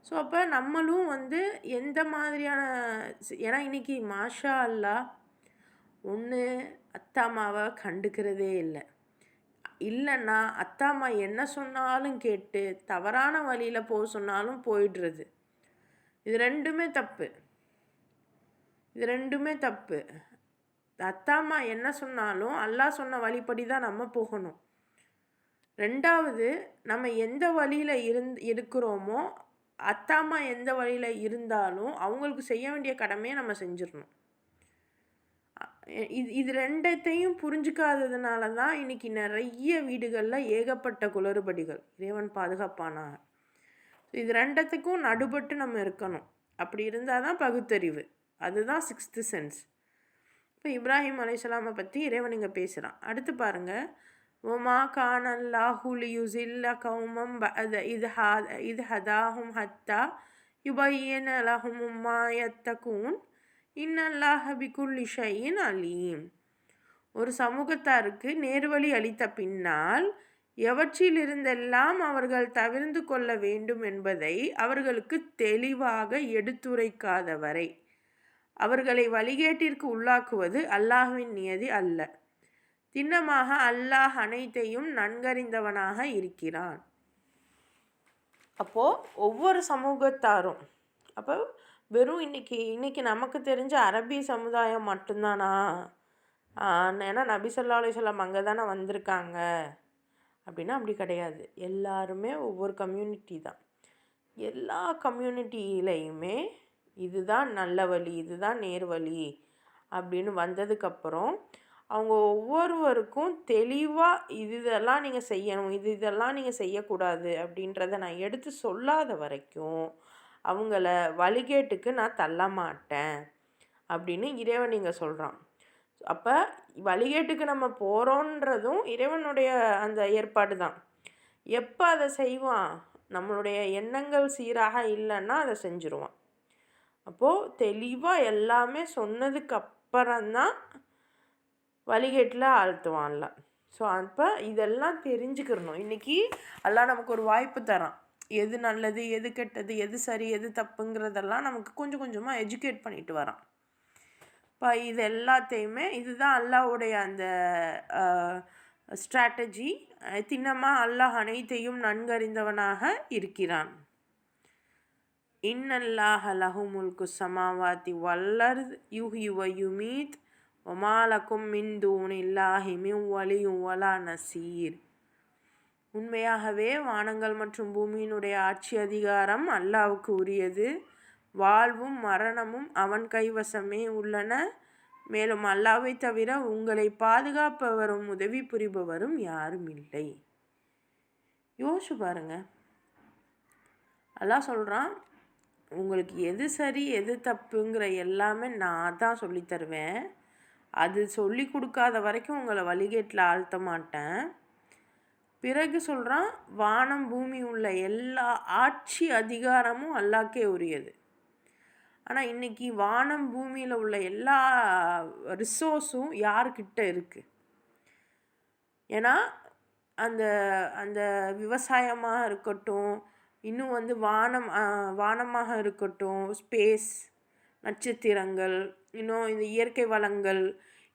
ஸோ அப்போ நம்மளும் வந்து எந்த மாதிரியான ஏன்னா இன்றைக்கி மாஷா அல்லாஹ் ஒன்று அத்தா அம்மாவை கண்டுக்கிறதே இல்லைன்னா அத்தா அம்மா என்ன சொன்னாலும் கேட்டு தவறான வழியில் போக சொன்னாலும் போயிடுறது. இது ரெண்டுமே தப்பு. அத்தா அம்மா என்ன சொன்னாலும் அல்லாஹ் சொன்ன வழிப்படி தான் நம்ம போகணும். 2வது, நம்ம எந்த வழியில் இருக்கிறோமோ அத்தா அம்மா எந்த வழியில் இருந்தாலும் அவங்களுக்கு செய்ய வேண்டிய கடமையை நம்ம செஞ்சிடணும். இது 2த்தையும் புரிஞ்சுக்காததுனால தான் இன்றைக்கி நிறைய வீடுகளில் ஏகப்பட்ட குளறுபடிகள். இறைவன் பாதுகாப்பானா. இது 2த்துக்கும் நடுபட்டு நம்ம இருக்கணும். அப்படி இருந்தால் தான் பகுத்தறிவு. அதுதான் 6th சென்ஸ். இப்போ இப்ராஹிம் அலைஹிஸ்ஸலாமை பற்றி இறைவன் இங்கே பேசுகிறான். அடுத்து பாருங்கள், ஒமா கானல்லாஹு லியுஸில்ல கௌமம் பஅத இத் ஹதாஹும் ஹத்தா யுபய்யின லஹும் மா யத்தகூன் இன்னல்லாஹ பிகுல்லி ஷைஇன் அலீம். ஒரு சமூகத்தாருக்கு நேர்வழி அளித்த பின்னால் எவற்றிலிருந்தெல்லாம் அவர்கள் தவிர்ந்து கொள்ள வேண்டும் என்பதை அவர்களுக்கு தெளிவாக எடுத்துரைக்காதவரை அவர்களை வழிகேட்டிற்கு உள்ளாக்குவது அல்லாஹ்வின் நியதி அல்ல. திண்ணமாக அல்லாஹ் அனைத்தையும் நன்கறிந்தவனாக இருக்கிறான். அப்போது ஒவ்வொரு சமூகத்தாரும், அப்போ வெறும் இன்னைக்கு நமக்கு தெரிஞ்ச அரபி சமுதாயம் மட்டும்தானா? ஏன்னா நபி ஸல்லல்லாஹு அலைஹி வஸல்லம் அங்கே தானே வந்திருக்காங்க அப்படின்னா அப்படி கிடையாது. எல்லாருமே ஒவ்வொரு கம்யூனிட்டி தான். எல்லா கம்யூனிட்டியிலையுமே இதுதான் நல்ல வழி, இதுதான் நேர்வழி அப்படின்னு வந்ததுக்கப்புறம் அவங்க ஒவ்வொருவருக்கும் தெளிவாக இதெல்லாம் நீங்கள் செய்யணும், இதெல்லாம் நீங்கள் செய்யக்கூடாது அப்படின்றத நான் எடுத்து சொல்லாத வரைக்கும் அவங்கள வழிகேட்டுக்கு நான் தள்ள மாட்டேன் அப்படின்னு இறைவன் நீங்கள் சொல்கிறான். அப்போ வழிகேட்டுக்கு நம்ம போகிறோன்றதும் இறைவனுடைய அந்த ஏற்பாடு தான். எப்போ அதை செய்வான்? நம்மளுடைய எண்ணங்கள் சீராக இல்லைன்னா அதை செஞ்சுருவான். அப்போது தெளிவாக எல்லாமே சொன்னதுக்கு அப்புறம்தான் வழிகேட்டில் ஆழ்த்துவான்ல. ஸோ அப்போ இதெல்லாம் தெரிஞ்சுக்கிறணும். இன்றைக்கி எல்லாம் நமக்கு ஒரு வாய்ப்பு தரான். எது நல்லது, எது கெட்டது, எது சரி, எது தப்புங்கிறதெல்லாம் நமக்கு கொஞ்சம் கொஞ்சமாக எஜுகேட் பண்ணிட்டு வரான். இப்போ இது எல்லாத்தையுமே இதுதான் அல்லாஹ்வுடைய அந்த ஸ்ட்ராட்டஜி. திண்ணமாக அல்லாஹ் அனைத்தையும் நன்கறிந்தவனாக இருக்கிறான். இன்னல்லாஹ லஹு முல்கு ஸமாவாதி வல்லர்த் யுஹ்யி வ யுமீத் வமா லகும் மின் தூனில்லாஹி மின் வலிய்யின் வலா நஸீர். உண்மையாகவே வானங்கள் மற்றும் பூமியினுடைய ஆட்சி அதிகாரம் அல்லாஹ்வுக்கு உரியது. வாழ்வும் மரணமும் அவன் கைவசமே உள்ளன. மேலும் அல்லாஹ்வை தவிர உங்களை பாதுகாப்பவரும் உதவி புரிபவரும் யாரும் இல்லை. யோசிச்சு பாருங்க. அல்லாஹ் சொல்கிறான், உங்களுக்கு எது சரி எது தப்புங்கிற எல்லாமே நான் தான் சொல்லித்தருவேன். அது சொல்லி கொடுக்காத வரைக்கும் உங்களை வழிகேட்டில் ஆழ்த்த மாட்டேன். பிறகு சொல்கிறான், வானம் பூமி உள்ள எல்லா ஆட்சி அதிகாரமும் அல்லாஹ்க்கே உரியது. ஆனால் இன்றைக்கி வானம் பூமியில் உள்ள எல்லா ரிசோர்ஸும் யார்கிட்ட இருக்குது? ஏன்னா அந்த அந்த விவசாயமாக இருக்கட்டும், இன்னும் வானமாக இருக்கட்டும், ஸ்பேஸ், நட்சத்திரங்கள், இன்னும் இந்த இயற்கை வளங்கள்,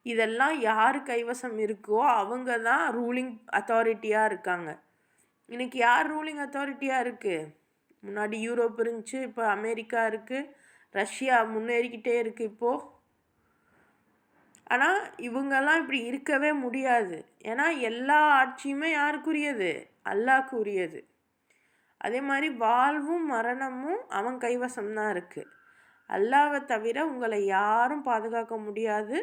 இதெல்லாம் யார் கைவசம் இருக்கோ அவங்க தான் ரூலிங் அத்தாரிட்டியாக இருக்காங்க. இன்றைக்கி யார் ரூலிங் அத்தாரிட்டியாக இருக்குது? முன்னாடி யூரோப் இருந்துச்சு, இப்போ அமெரிக்கா இருக்குது, ரஷ்யா முன்னேறிக்கிட்டே இருக்குது இப்போது. ஆனால் இவங்கெல்லாம் இப்படி இருக்கவே முடியாது. ஏன்னா எல்லா ஆட்சியுமே யாருக்குரியது? அல்லாஹ்க்கு உரியது. அதே மாதிரி வாழ்வும் மரணமும் அவன் கைவசம்தான் இருக்குது. அல்லாஹ்வை தவிர உங்களை யாரும் பாதுகாக்க முடியாது,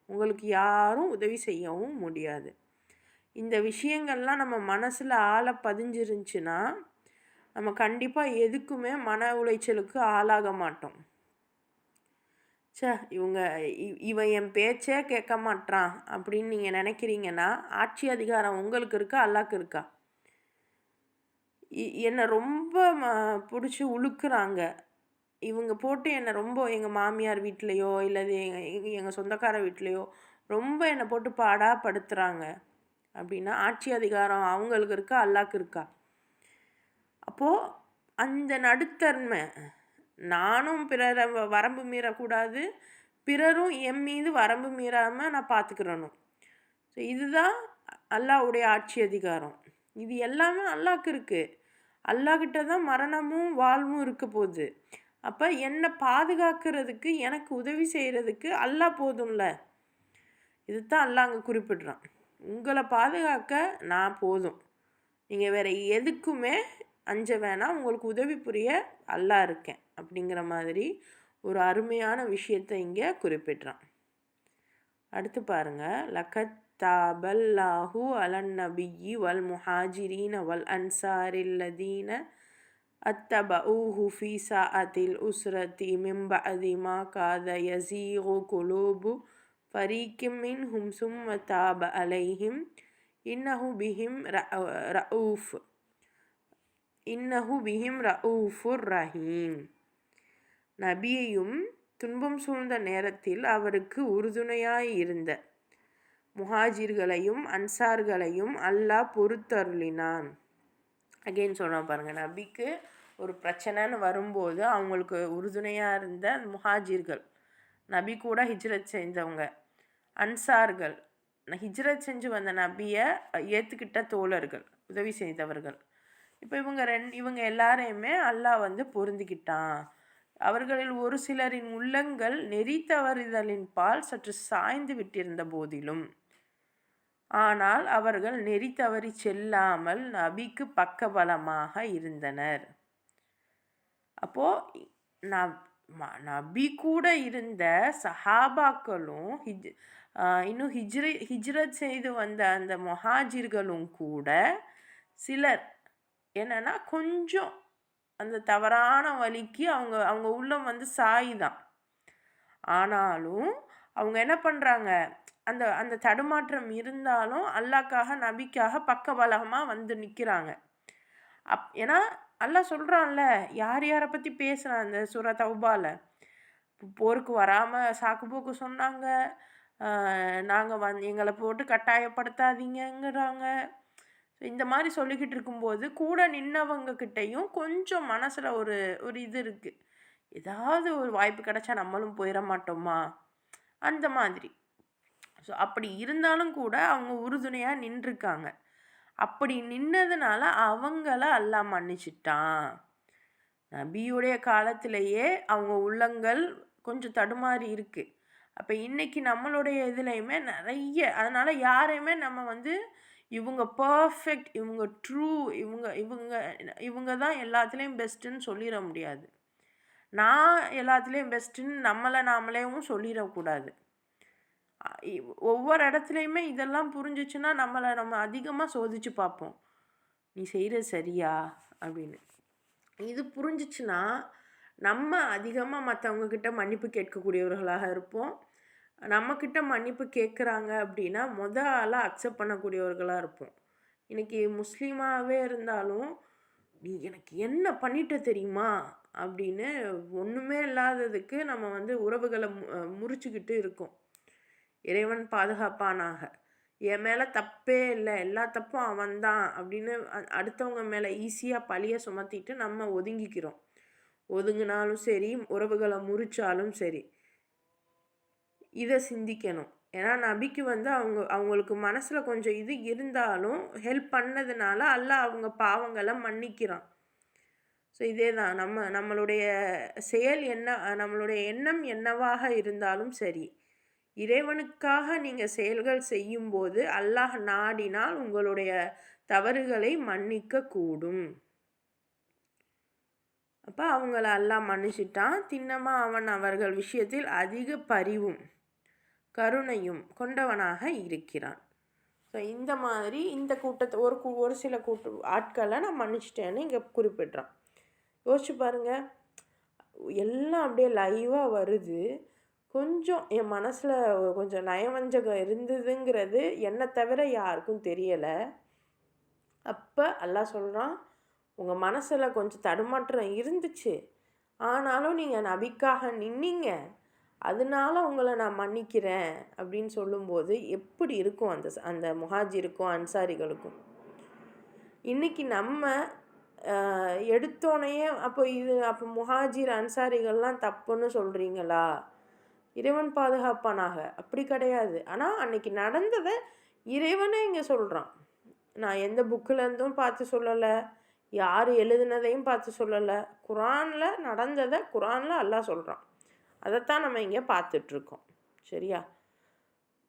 உங்களுக்கு யாரும் உதவி செய்யவும் முடியாது. இந்த விஷயங்கள்லாம் நம்ம மனசில் ஆழ பதிஞ்சிருந்துச்சுன்னா நம்ம கண்டிப்பாக எதுக்குமே மன உளைச்சலுக்கு ஆளாக மாட்டோம். இவன் என் பேச்சே கேட்க மாட்டான் அப்படின்னு நீங்கள் நினைக்கிறீங்கன்னா ஆட்சி அதிகாரம் உங்களுக்கு இருக்கா, அல்லாஹ்க்கு இருக்கா? என்னை ரொம்ப பிடிச்சி உழுக்குறாங்க இவங்க, போட்டு என்னை ரொம்ப எங்கள் மாமியார் வீட்லேயோ இல்லை எங்கள் சொந்தக்கார வீட்லேயோ ரொம்ப என்னை போட்டு பாடாப்படுத்துகிறாங்க அப்படின்னா ஆட்சி அதிகாரம் அவங்களுக்கு இருக்கா, அல்லாஹ்க்கு இருக்கா? அப்போது அந்த நடுத்தன்மை, நானும் பிறரை வரம்பு மீறக்கூடாது, பிறரும் என் மீது வரம்பு மீறாமல் நான் பார்த்துக்கிறணும். ஸோ இதுதான் அல்லாஹ்வுடைய ஆட்சி அதிகாரம். இது எல்லாமே அல்லாஹ்க்கு இருக்குது. அல்லாஹ்கிட்ட தான் மரணமும் வாழ்வும் இருக்க போகுது. அப்போ என்னை பாதுகாக்கிறதுக்கு, எனக்கு உதவி செய்கிறதுக்கு அல்லாஹ் போதும்ல. இதுதான் அல்லாஹ் அங்கே குறிப்பிடுறான். உங்களை பாதுகாக்க நான் போதும், நீங்கள் வேறு எதுக்குமே அஞ்ச வேணாம், உங்களுக்கு உதவி புரிய அல்லாஹ் இருக்கேன் அப்படிங்கிற மாதிரி ஒரு அருமையான விஷயத்தை இங்கே குறிப்பிட்றான். அடுத்து பாருங்கள், லகத் தாபல்லாஹு அலன் நபியி வல் முஹாஜிரீன வல் அன்சாரில்லதீன அத்தபஊஹு ஃபீ ஸாஅத்தில் உஸ்ரத்தி மின் பஅதி மா காத யஸீகு குலூபு ஃபரீக்கிம் மின்ஹும் ஸும்ம தாப அலைஹிம் இன்னஹு பிஹிம் ரഊஃப் இன்னஹு பிஹிம் ரഊஃபுர் ரஹீம். நபியையும் துன்பம் சூழ்ந்த நேரத்தில் அவருக்கு உறுதுணையாய் இருந்த முஹாஜிர்களையும் அன்சார்களையும் அல்லாஹ் பொறுத்தருளினான். அகெயின் சொல்கிறான் பாருங்கள், நபிக்கு ஒரு பிரச்சனைன்னு வரும்போது அவங்களுக்கு உறுதுணையாக இருந்த முஹாஜிர்கள், நபி கூட ஹிஜ்ரத் செஞ்சவங்க, அன்சார்கள், ஹிஜ்ரத் செஞ்சு வந்த நபியை ஏற்றுக்கிட்ட தோழர்கள், உதவி செய்தவர்கள். இப்போ இவங்க எல்லாரையுமே அல்லாஹ் பொருந்திக்கிட்டான். அவர்களில் ஒரு சிலரின் உள்ளங்கள் நெறி தவறுதலின் பால் சற்று சாய்ந்து விட்டிருந்த போதிலும் ஆனால் அவர்கள் நெறி தவறி செல்லாமல் நபிக்கு பக்கபலமாக இருந்தனர். அப்போ நபி கூட இருந்த சஹாபாக்களும் இன்னும் ஹிஜ்ரத் செய்து வந்த அந்த முஹாஜிர்களும் கூட சிலர் என்னன்னா கொஞ்சம் அந்த தவறான வழிக்கு அவங்க உள்ளம் சாயுதான். ஆனாலும் அவங்க என்ன பண்ணுறாங்க, அந்த அந்த தடுமாற்றம் இருந்தாலும் அல்லாஹ்க்காக நபிக்காக பக்கபலமாக நிற்கிறாங்க. ஏன்னா அல்லாஹ் சொல்கிறான்ல, யார் யாரை பற்றி பேசுகிறான் அந்த சூரா தௌபாவில், போருக்கு வராமல் சாக்குப்போக்கு சொன்னாங்க, நாங்கள் எங்களை போட்டு கட்டாயப்படுத்தாதீங்கங்கிறாங்க. இந்த மாதிரி சொல்லிக்கிட்டு இருக்கும்போது கூட நின்னவங்கக்கிட்டையும் கொஞ்சம் மனசில் ஒரு ஒரு இது இருக்குது, ஏதாவது ஒரு வாய்ப்பு கிடைச்சா நம்மளும் போயிட மாட்டோமா அந்த மாதிரி. ஸோ அப்படி இருந்தாலும் கூட அவங்க உறுதுணையாக நின்றுருக்காங்க. அப்படி நின்னதுனால அவங்கள அல்லாஹ் மன்னிச்சிட்டான். நபியுடைய காலத்திலேயே அவங்க உள்ளங்கள் கொஞ்சம் தடுமாறி இருக்குது. அப்போ இன்றைக்கி நம்மளுடைய இதுலேயுமே நிறைய, அதனால் யாரையுமே நம்ம இவங்க பர்ஃபெக்ட், இவங்க ட்ரூ, இவங்க இவங்க இவங்க தான் எல்லாத்துலேயும் பெஸ்ட்டுன்னு சொல்லிட முடியாது. நான் எல்லாத்துலேயும் பெஸ்ட்டுன்னு நாமளேவும் சொல்லிடக்கூடாது. ஒவ்வொரு இடத்துலையுமே இதெல்லாம் புரிஞ்சிச்சுன்னா நம்ம அதிகமாக சோதித்து பார்ப்போம், நீ செய்கிறது சரியா அப்படின்னு. இது புரிஞ்சிச்சுன்னா நம்ம அதிகமாக மற்றவங்கக்கிட்ட மன்னிப்பு கேட்கக்கூடியவர்களாக இருப்போம். நம்மக்கிட்ட மன்னிப்பு கேட்குறாங்க அப்படின்னா ஆளாக அக்செப்ட் பண்ணக்கூடியவர்களாக இருப்போம். இன்றைக்கி முஸ்லீமாகவே இருந்தாலும் நீ எனக்கு என்ன பண்ணிட்ட தெரியுமா அப்படின்னு ஒன்றுமே இல்லாததுக்கு நம்ம உறவுகளை முறிச்சுக்கிட்டு இருக்கோம். இறைவன் பாதுகாப்பானாக. என் மேலே தப்பே இல்லை, எல்லா தப்பும் அவன்தான் அப்படின்னு அடுத்தவங்க மேலே ஈஸியாக பழிய சுமத்திட்டு நம்ம ஒதுங்கிக்கிறோம். ஒதுங்கினாலும் சரி, உறவுகளை முறிச்சாலும் சரி, இதை சிந்திக்கணும். ஏன்னா நபிக்கு அவங்களுக்கு மனசில் கொஞ்சம் இது இருந்தாலும் ஹெல்ப் பண்ணதுனால அல்லாஹ் அவங்க பாவங்களை மன்னிக்கிறான். ஸோ இதே தான் நம்மளுடைய செயல் என்ன, நம்மளுடைய எண்ணம் என்னவாக இருந்தாலும் சரி, இறைவனுக்காக நீங்கள் செயல்கள் செய்யும்போது அல்லாஹ் நாடினால் உங்களுடைய தவறுகளை மன்னிக்க கூடும். அப்போ அவங்கள அல்லாஹ் மன்னிச்சிட்டான். திண்ணமாக அவன் அவர்கள் விஷயத்தில் அதிக பரிவும் கருணையும் கொண்டவனாக இருக்கிறான். ஸோ இந்த மாதிரி இந்த கூட்டத்தை ஒரு சில ஆட்களை நான் மன்னிச்சிட்டேன்னு இங்கே குறிப்பிட்றான். யோசிச்சு பாருங்கள், எல்லாம் அப்படியே லைவாக வருது. கொஞ்சம் என் மனசில் கொஞ்சம் நயவஞ்சகம் இருந்ததுங்கிறது என்னை தவிர யாருக்கும் தெரியலை. அப்போ அல்லாஹ் சொல்கிறான், உங்கள் மனசில் கொஞ்சம் தடுமாற்றம் இருந்துச்சு, ஆனாலும் நீங்கள் நபிக்காக நின்னீங்க, அதனால உங்களை நான் மன்னிக்கிறேன் அப்படின்னு சொல்லும்போது எப்படி இருக்கும் அந்த முஹாஜிருக்கும் அன்சாரிகளுக்கும். இன்றைக்கி நம்ம எடுத்தோனையே அப்போ முஹாஜிர் அன்சாரிகள்லாம் தப்புன்னு சொல்கிறீங்களா? இறைவன் பாதுகாப்பானாக. அப்படி கிடையாது. ஆனால் அன்னைக்கு நடந்ததை இறைவனே இங்கே சொல்கிறான். நான் எந்த புக்கிலேருந்தும் பார்த்து சொல்லலை, யார் எழுதுனதையும் பார்த்து சொல்லலை. குரானில் நடந்ததை குரானில் அல்லாஹ் சொல்கிறான். அதைத்தான் நம்ம இங்கே பார்த்துட்ருக்கோம். சரியா?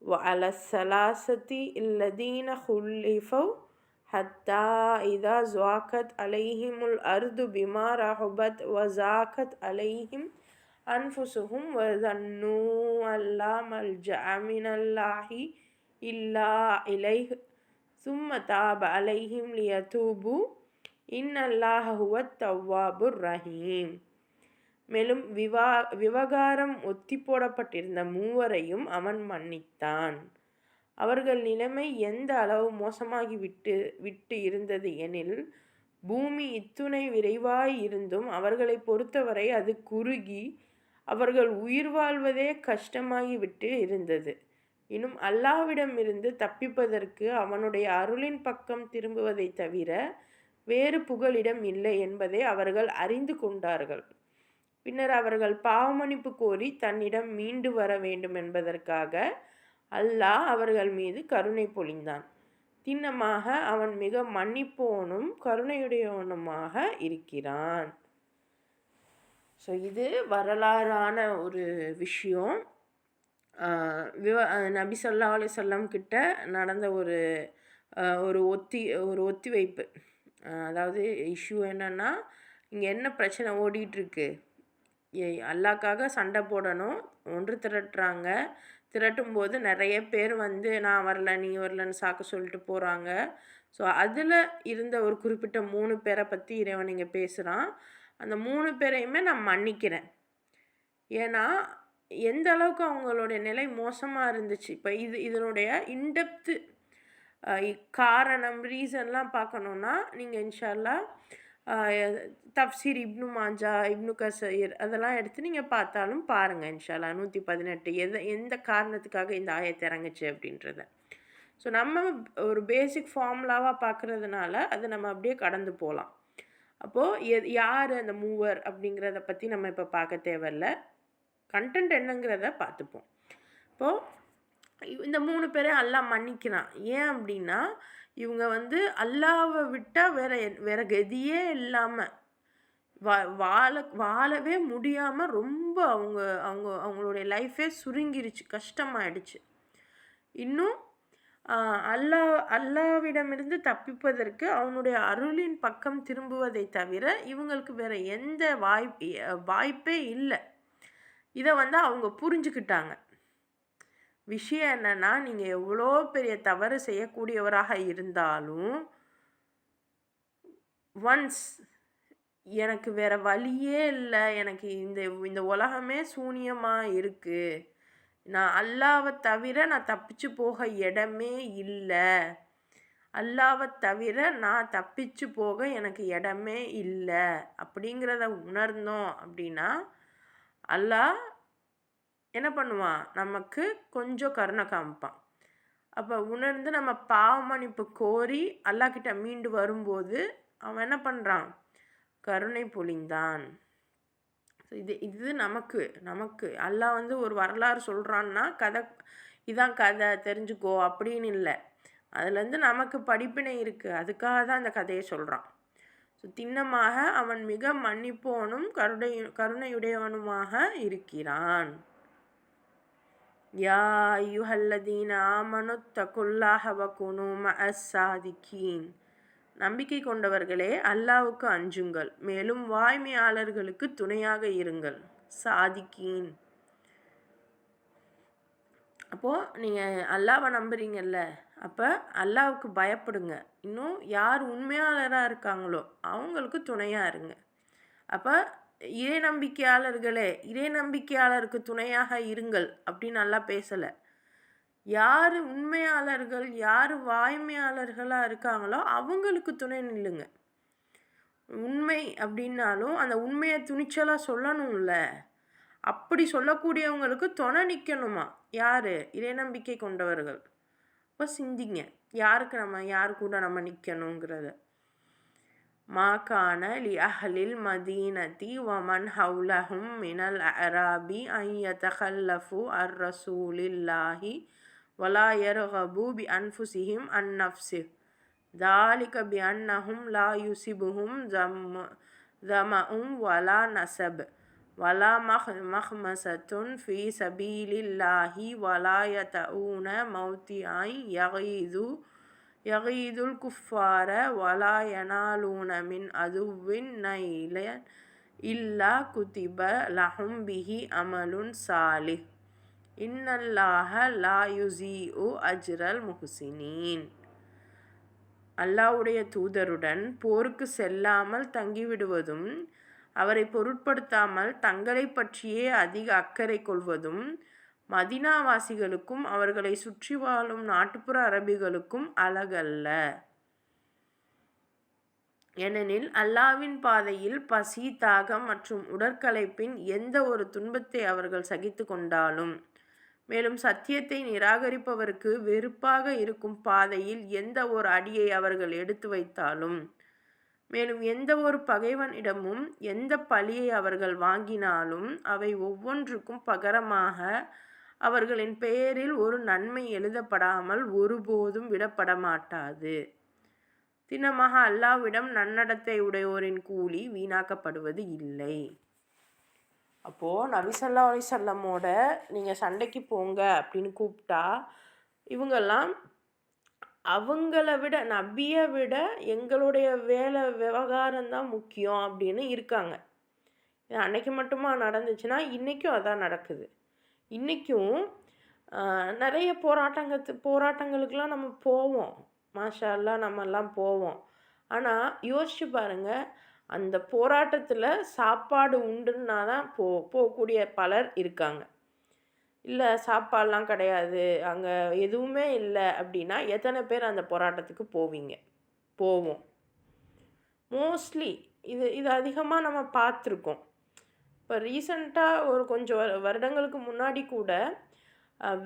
வஅல ஸலாஸதி இல்லதீன ஹுல்லிஃபவ் ஹத்தா இதா ஸாகத் அலைஹிமுல் அர்து பிமா ரஹுபத் வஸாகத் அலைஹிம் அன்ஃபுஸுஹும் வஸன்னு அல்லா மல்ஜஅ மினல்லாஹி இல்லா இலைஹ் ஸும்ம தாப அலைஹிம் லியதூபு இன்னல்லாஹ ஹுவத் தவ்வாபுர் ரஹீம். மேலும் விவகாரம் ஒத்தி போடப்பட்டிருந்த மூவரையும் அவன் மன்னித்தான். அவர்கள் நிலைமை எந்த அளவு மோசமாகி விட்டு இருந்தது எனில், பூமி இத்துணை விரைவாய் இருந்தும் அவர்களை பொறுத்தவரை அது குறுகி அவர்கள் உயிர் வாழ்வதே கஷ்டமாகிவிட்டு இருந்தது. இன்னும் அல்லாஹ்விடமிருந்து தப்பிப்பதற்கு அவனுடைய அருளின் பக்கம் திரும்புவதைத் தவிர வேறு புகலிடம் இல்லை என்பதை அவர்கள் அறிந்து கொண்டார்கள். பின்னர் அவர்கள் பாவமன்னிப்பு கோரி தன்னிடம் மீண்டு வர வேண்டும் என்பதற்காக அல்லாஹ் அவர்கள் மீது கருணை பொழிந்தான். திண்ணமாக அவன் மிக மன்னிப்போனும் கருணையுடையவனுமாக இருக்கிறான். ஸோ இது வரலாறான ஒரு விஷயம். நபி ஸல்லல்லாஹு அலைஹி வஸல்லம் கிட்ட நடந்த ஒரு ஒத்திவைப்பு. அதாவது இஷ்யூ என்னன்னா, இங்கே என்ன பிரச்சனை ஓடிட்டுருக்கு, அல்லாஹ்க்காக சண்டை போடணும், ஒன்று திரட்டுறாங்க. திரட்டும்போது நிறைய பேர் நான் வரல நீ வரலன்னு சாக்க சொல்லிட்டு போகிறாங்க. ஸோ அதில் இருந்த ஒரு குறிப்பிட்ட 3 பேரை பற்றி இறைவன் இங்கே பேசுகிறான். அந்த 3 பேரையுமே நான் மன்னிக்கிறேன். ஏன்னா எந்த அளவுக்கு அவங்களுடைய நிலை மோசமாக இருந்துச்சு. இப்போ இதனுடைய இன்டெப்த்து காரணம் ரீசன்லாம் பார்க்கணுன்னா நீங்கள் இன்ஷா அல்லாஹ் தஃப்சீர் இப்னு மாஜா, இப்னு கஸீர் அதெல்லாம் எடுத்து நீங்கள் பார்த்தாலும் பாருங்கள் இன்ஷா அல்லாஹ். 118 எந்த காரணத்துக்காக இந்த ஆயத்து இறங்குச்சு அப்படின்றத. ஸோ நம்ம ஒரு பேசிக் ஃபார்முலாவாக பார்க்குறதுனால அது நம்ம அப்படியே கடந்து போகலாம். அப்போது யார் அந்த மூவர் அப்படிங்கிறத பற்றி நம்ம இப்போ பார்க்க தேவையில்ல. கண்டென்ட் என்னங்கிறத பார்த்துப்போம். இப்போது இந்த 3 பேரையும் அல்லாஹ் மன்னிக்கிறான். ஏன் அப்படின்னா, இவங்க அல்லாஹ்வை விட்டால் வேற கதியே இல்லாமல் வாழவே முடியாமல் ரொம்ப அவங்களுடைய லைஃபே சுருங்கிருச்சு, கஷ்டமாயிடுச்சு. இன்னும் அல்லாஹ்விடமிருந்து தப்பிப்பதற்கு அவனுடைய அருளின் பக்கம் திரும்புவதை தவிர இவங்களுக்கு வேற எந்த வாய்ப்பே இல்லை. இதை அவங்க புரிஞ்சுக்கிட்டாங்க. விஷயம் என்னன்னா, நீங்கள் எவ்வளோ பெரிய தவறு செய்யக்கூடியவராக இருந்தாலும் ஒன்ஸ் எனக்கு வேற வழியே இல்லை, எனக்கு இந்த உலகமே சூனியமாக இருக்குது, நான் அல்லாஹ்வை தவிர நான் தப்பிச்சு போக இடமே இல்லை, அல்லாஹ்வை தவிர நான் தப்பிச்சு போக எனக்கு இடமே இல்லை அப்படிங்கிறத உணர்ந்தோம் அப்படின்னா அல்லாஹ் என்ன பண்ணுவான், நமக்கு கொஞ்சம் கருணை காமிப்பான். அப்போ உணர்ந்து நம்ம பாவமன்னிப்பு கோரி அல்லாஹ்கிட்ட மீண்டு வரும்போது அவன் என்ன பண்ணுறான், கருணை பொழிந்தான். இது நமக்கு அல்லாஹ் ஒரு வரலாறு சொல்கிறான்னா இதான் கதை தெரிஞ்சுக்கோ அப்படின்னு இல்லை. அதுலேருந்து நமக்கு படிப்பினை இருக்குது, அதுக்காக தான் அந்த கதையை சொல்கிறான். ஸோ திண்ணமாக அவன் மிக மன்னிப்போனும் கருணையுடையவனுமாக இருக்கிறான். யா அய்யுஹல்லதீன ஆமனுத்தகுல்லாஹ வகுனூ மஅஸ் சாதிகீன். நம்பிக்கை கொண்டவர்களே, அல்லாஹ்வுக்கு அஞ்சுங்கள், மேலும் வாய்மையாளர்களுக்கு துணையாக இருங்கள். சாதிகீன். அப்போது நீங்கள் அல்லாஹ்வை நம்புறீங்கல்ல, அப்போ அல்லாஹ்வுக்கு பயப்படுங்க. இன்னும் யார் உண்மையாளராக இருக்காங்களோ அவங்களுக்கு துணையாக இருங்க. அப்போ இறை நம்பிக்கையாளருக்கு துணையாக இருங்கள் அப்படின்னு நல்லா பேசலை. யார் உண்மையாளர்கள், யார் வாய்மையாளர்களாக இருக்காங்களோ அவங்களுக்கு துணை நில்லுங்க. உண்மை அப்படின்னாலும் அந்த உண்மையை துணிச்சலாக சொல்லணும்ல. அப்படி சொல்லக்கூடியவங்களுக்கு துணை நிற்கணுமா? யார்? இறை நம்பிக்கை கொண்டவர்கள். இப்போ சிந்திங்க, யார் கூட நம்ம நிற்கணுங்கிறத. மா கான லி அஹ்லில் மதீனதி வமன் ஹவுலஹும் மினல் அராபி அன் யதகல்லஃபு அர் ரசூலில்லாஹி வலா யர்கபு பி அன்ஃபுசிஹிம் அன் நஃப்ஸிஹ் ذَلِكَ بِأَنَّهُمْ لَا يُصِيبُهُمْ ظَمَأٌ وَلَا نَصَبٌ وَلَا مَخْمَصَةٌ فِي سَبِيلِ اللَّهِ وَلَا يَطَئُونَ مَوْطِئًا يَغِيظُ الْكُفَّارَ وَلَا يَنَالُونَ مِنْ عَدُوٍّ نَيْلًا إِلَّا كُتِبَ لَهُمْ بِهِ عَمَلٌ صَالِحٌ إِنَّ اللَّهَ لَا يُضِيعُ أَجْرَ الْمُحْسِنِينَ. அல்லாஹ்வுடைய தூதருடன் போருக்கு செல்லாமல் தங்கிவிடுவதும் அவரை பொருட்படுத்தாமல் தங்களை பற்றியே அதிக அக்கறை கொள்வதும் மதீனாவாசிகளுக்கும் அவர்களை சுற்றி வாழும் நாட்டுப்புற அரபிகளுக்கும் அழகல்ல. ஏனெனில் அல்லாஹ்வின் பாதையில் பசி, தாகம் மற்றும் உடற்களைப்பின் எந்த ஒரு துன்பத்தை அவர்கள் சகித்து கொண்டாலும், மேலும் சத்தியத்தை நிராகரிப்பவருக்கு வெறுப்பாக இருக்கும் பாதையில் எந்த ஒரு அடியை அவர்கள் எடுத்து வைத்தாலும், மேலும் எந்த ஒரு பகைவனிடமும் எந்த பழியை அவர்கள் வாங்கினாலும் அவை ஒவ்வொன்றுக்கும் பகரமாக அவர்களின் பெயரில் ஒரு நன்மை எழுதப்படாமல் ஒருபோதும் விடப்பட மாட்டாது. திண்ணமாக அல்லாஹ்விடம் நன்னடத்தை உடையோரின் கூலி வீணாக்கப்படுவது இல்லை. அப்போது நபி ஸல்லல்லாஹு அலைஹி வஸல்லமோட நீங்கள் சண்டைக்கு போங்க அப்படின்னு கூப்பிட்டா இவங்கெல்லாம் அவங்கள விட நபியை விட எங்களுடைய வேலை விவகாரம்தான் முக்கியம் அப்படின்னு இருக்காங்க. இது அன்னைக்கு மட்டுமா நடந்துச்சுன்னா இன்றைக்கும் அதான் நடக்குது. இன்றைக்கும் நிறைய போராட்டங்களுக்கெல்லாம் நம்ம போவோம். மாஷா அல்லாஹ் நம்மெல்லாம் போவோம். ஆனால் யோசிச்சு பாருங்கள், அந்த போராட்டத்தில் சாப்பாடு உண்டுன்னா தான் போகக்கூடிய பலர் இருக்காங்க. இல்லை சாப்பாடெலாம் கிடையாது, அங்கே எதுவுமே இல்லை அப்படின்னா எத்தனை பேர் அந்த போராட்டத்துக்கு போவோம். மோஸ்ட்லி இது அதிகமாக நம்ம பார்த்துருக்கோம். இப்போ ரீசண்டாக ஒரு கொஞ்சம் வருடங்களுக்கு முன்னாடி கூட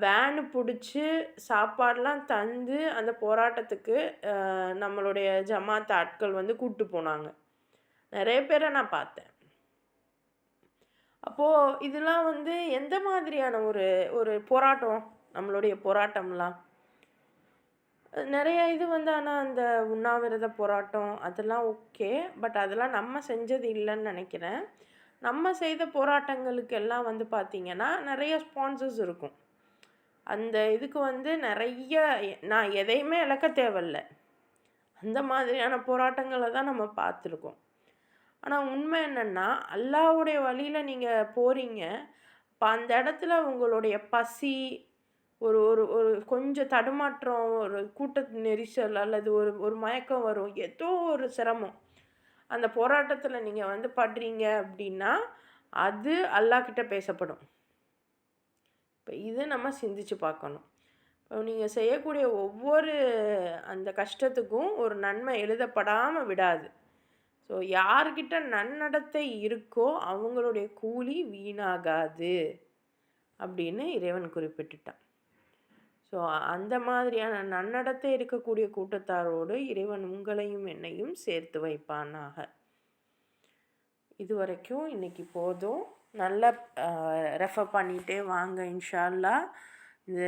வேனு பிடிச்சி சாப்பாடெலாம் தந்து அந்த போராட்டத்துக்கு நம்மளுடைய ஜமாத் ஆட்கள் வந்து கூப்பிட்டு போனாங்க. நிறைய பேரை நான் பார்த்தேன். அப்போது இதெல்லாம் வந்து எந்த மாதிரியான ஒரு போராட்டம், நம்மளுடைய போராட்டம்லாம் நிறைய இது வந்து. ஆனால் அந்த உண்ணாவிரத போராட்டம் அதெல்லாம் ஓகே, பட் அதெல்லாம் நம்ம செஞ்சது இல்லைன்னு நினைக்கிறேன். நம்ம செய்த போராட்டங்களுக்கு எல்லாம் வந்து பார்த்திங்கன்னா நிறைய ஸ்பான்சர்ஸ் இருக்கும். அந்த இதுக்கு வந்து நிறைய நான் எதையுமே இழக்க தேவையில்ல, அந்த மாதிரியான போராட்டங்களை தான் நம்ம பார்த்துருக்கோம். ஆனால் உண்மை என்னென்னா, அல்லாஹ்வுடைய வழியில் நீங்கள் போகிறீங்க. இப்போ அந்த இடத்துல உங்களுடைய பசி, ஒரு ஒரு ஒரு கொஞ்சம் தடுமாற்றம், ஒரு கூட்ட நெரிசல் அல்லது ஒரு மயக்கம் வரும், ஏதோ ஒரு சிரமம் அந்த போராட்டத்தில் நீங்கள் வந்து படுறீங்க அப்படின்னா அது அல்லாஹ்கிட்ட பேசப்படும். இப்போ இது நம்ம சிந்திச்சு பார்க்கணும். இப்போ நீங்கள் செய்யக்கூடிய ஒவ்வொரு அந்த கஷ்டத்துக்கும் ஒரு நன்மை எழுதப்படாமல் விடாது. ஸோ யார்கிட்ட நன்னடத்தை இருக்கோ அவங்களுடைய கூலி வீணாகாது அப்படின்னு இறைவன் குறிப்பிட்டுட்டான். ஸோ அந்த மாதிரியான நன்னடத்தை இருக்கக்கூடிய கூட்டத்தாரோடு இறைவன் உங்களையும் என்னையும் சேர்த்து வைப்பானாக. இதுவரைக்கும் இன்றைக்கி போதும். நல்லா ரெஃபர் பண்ணிகிட்டே வாங்க. இன்ஷா அல்லாஹ் இந்த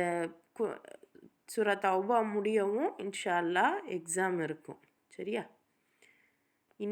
சூரா தௌபா முடியவும் இன்ஷா அல்லாஹ் எக்ஸாம் இருக்கும். சரியா?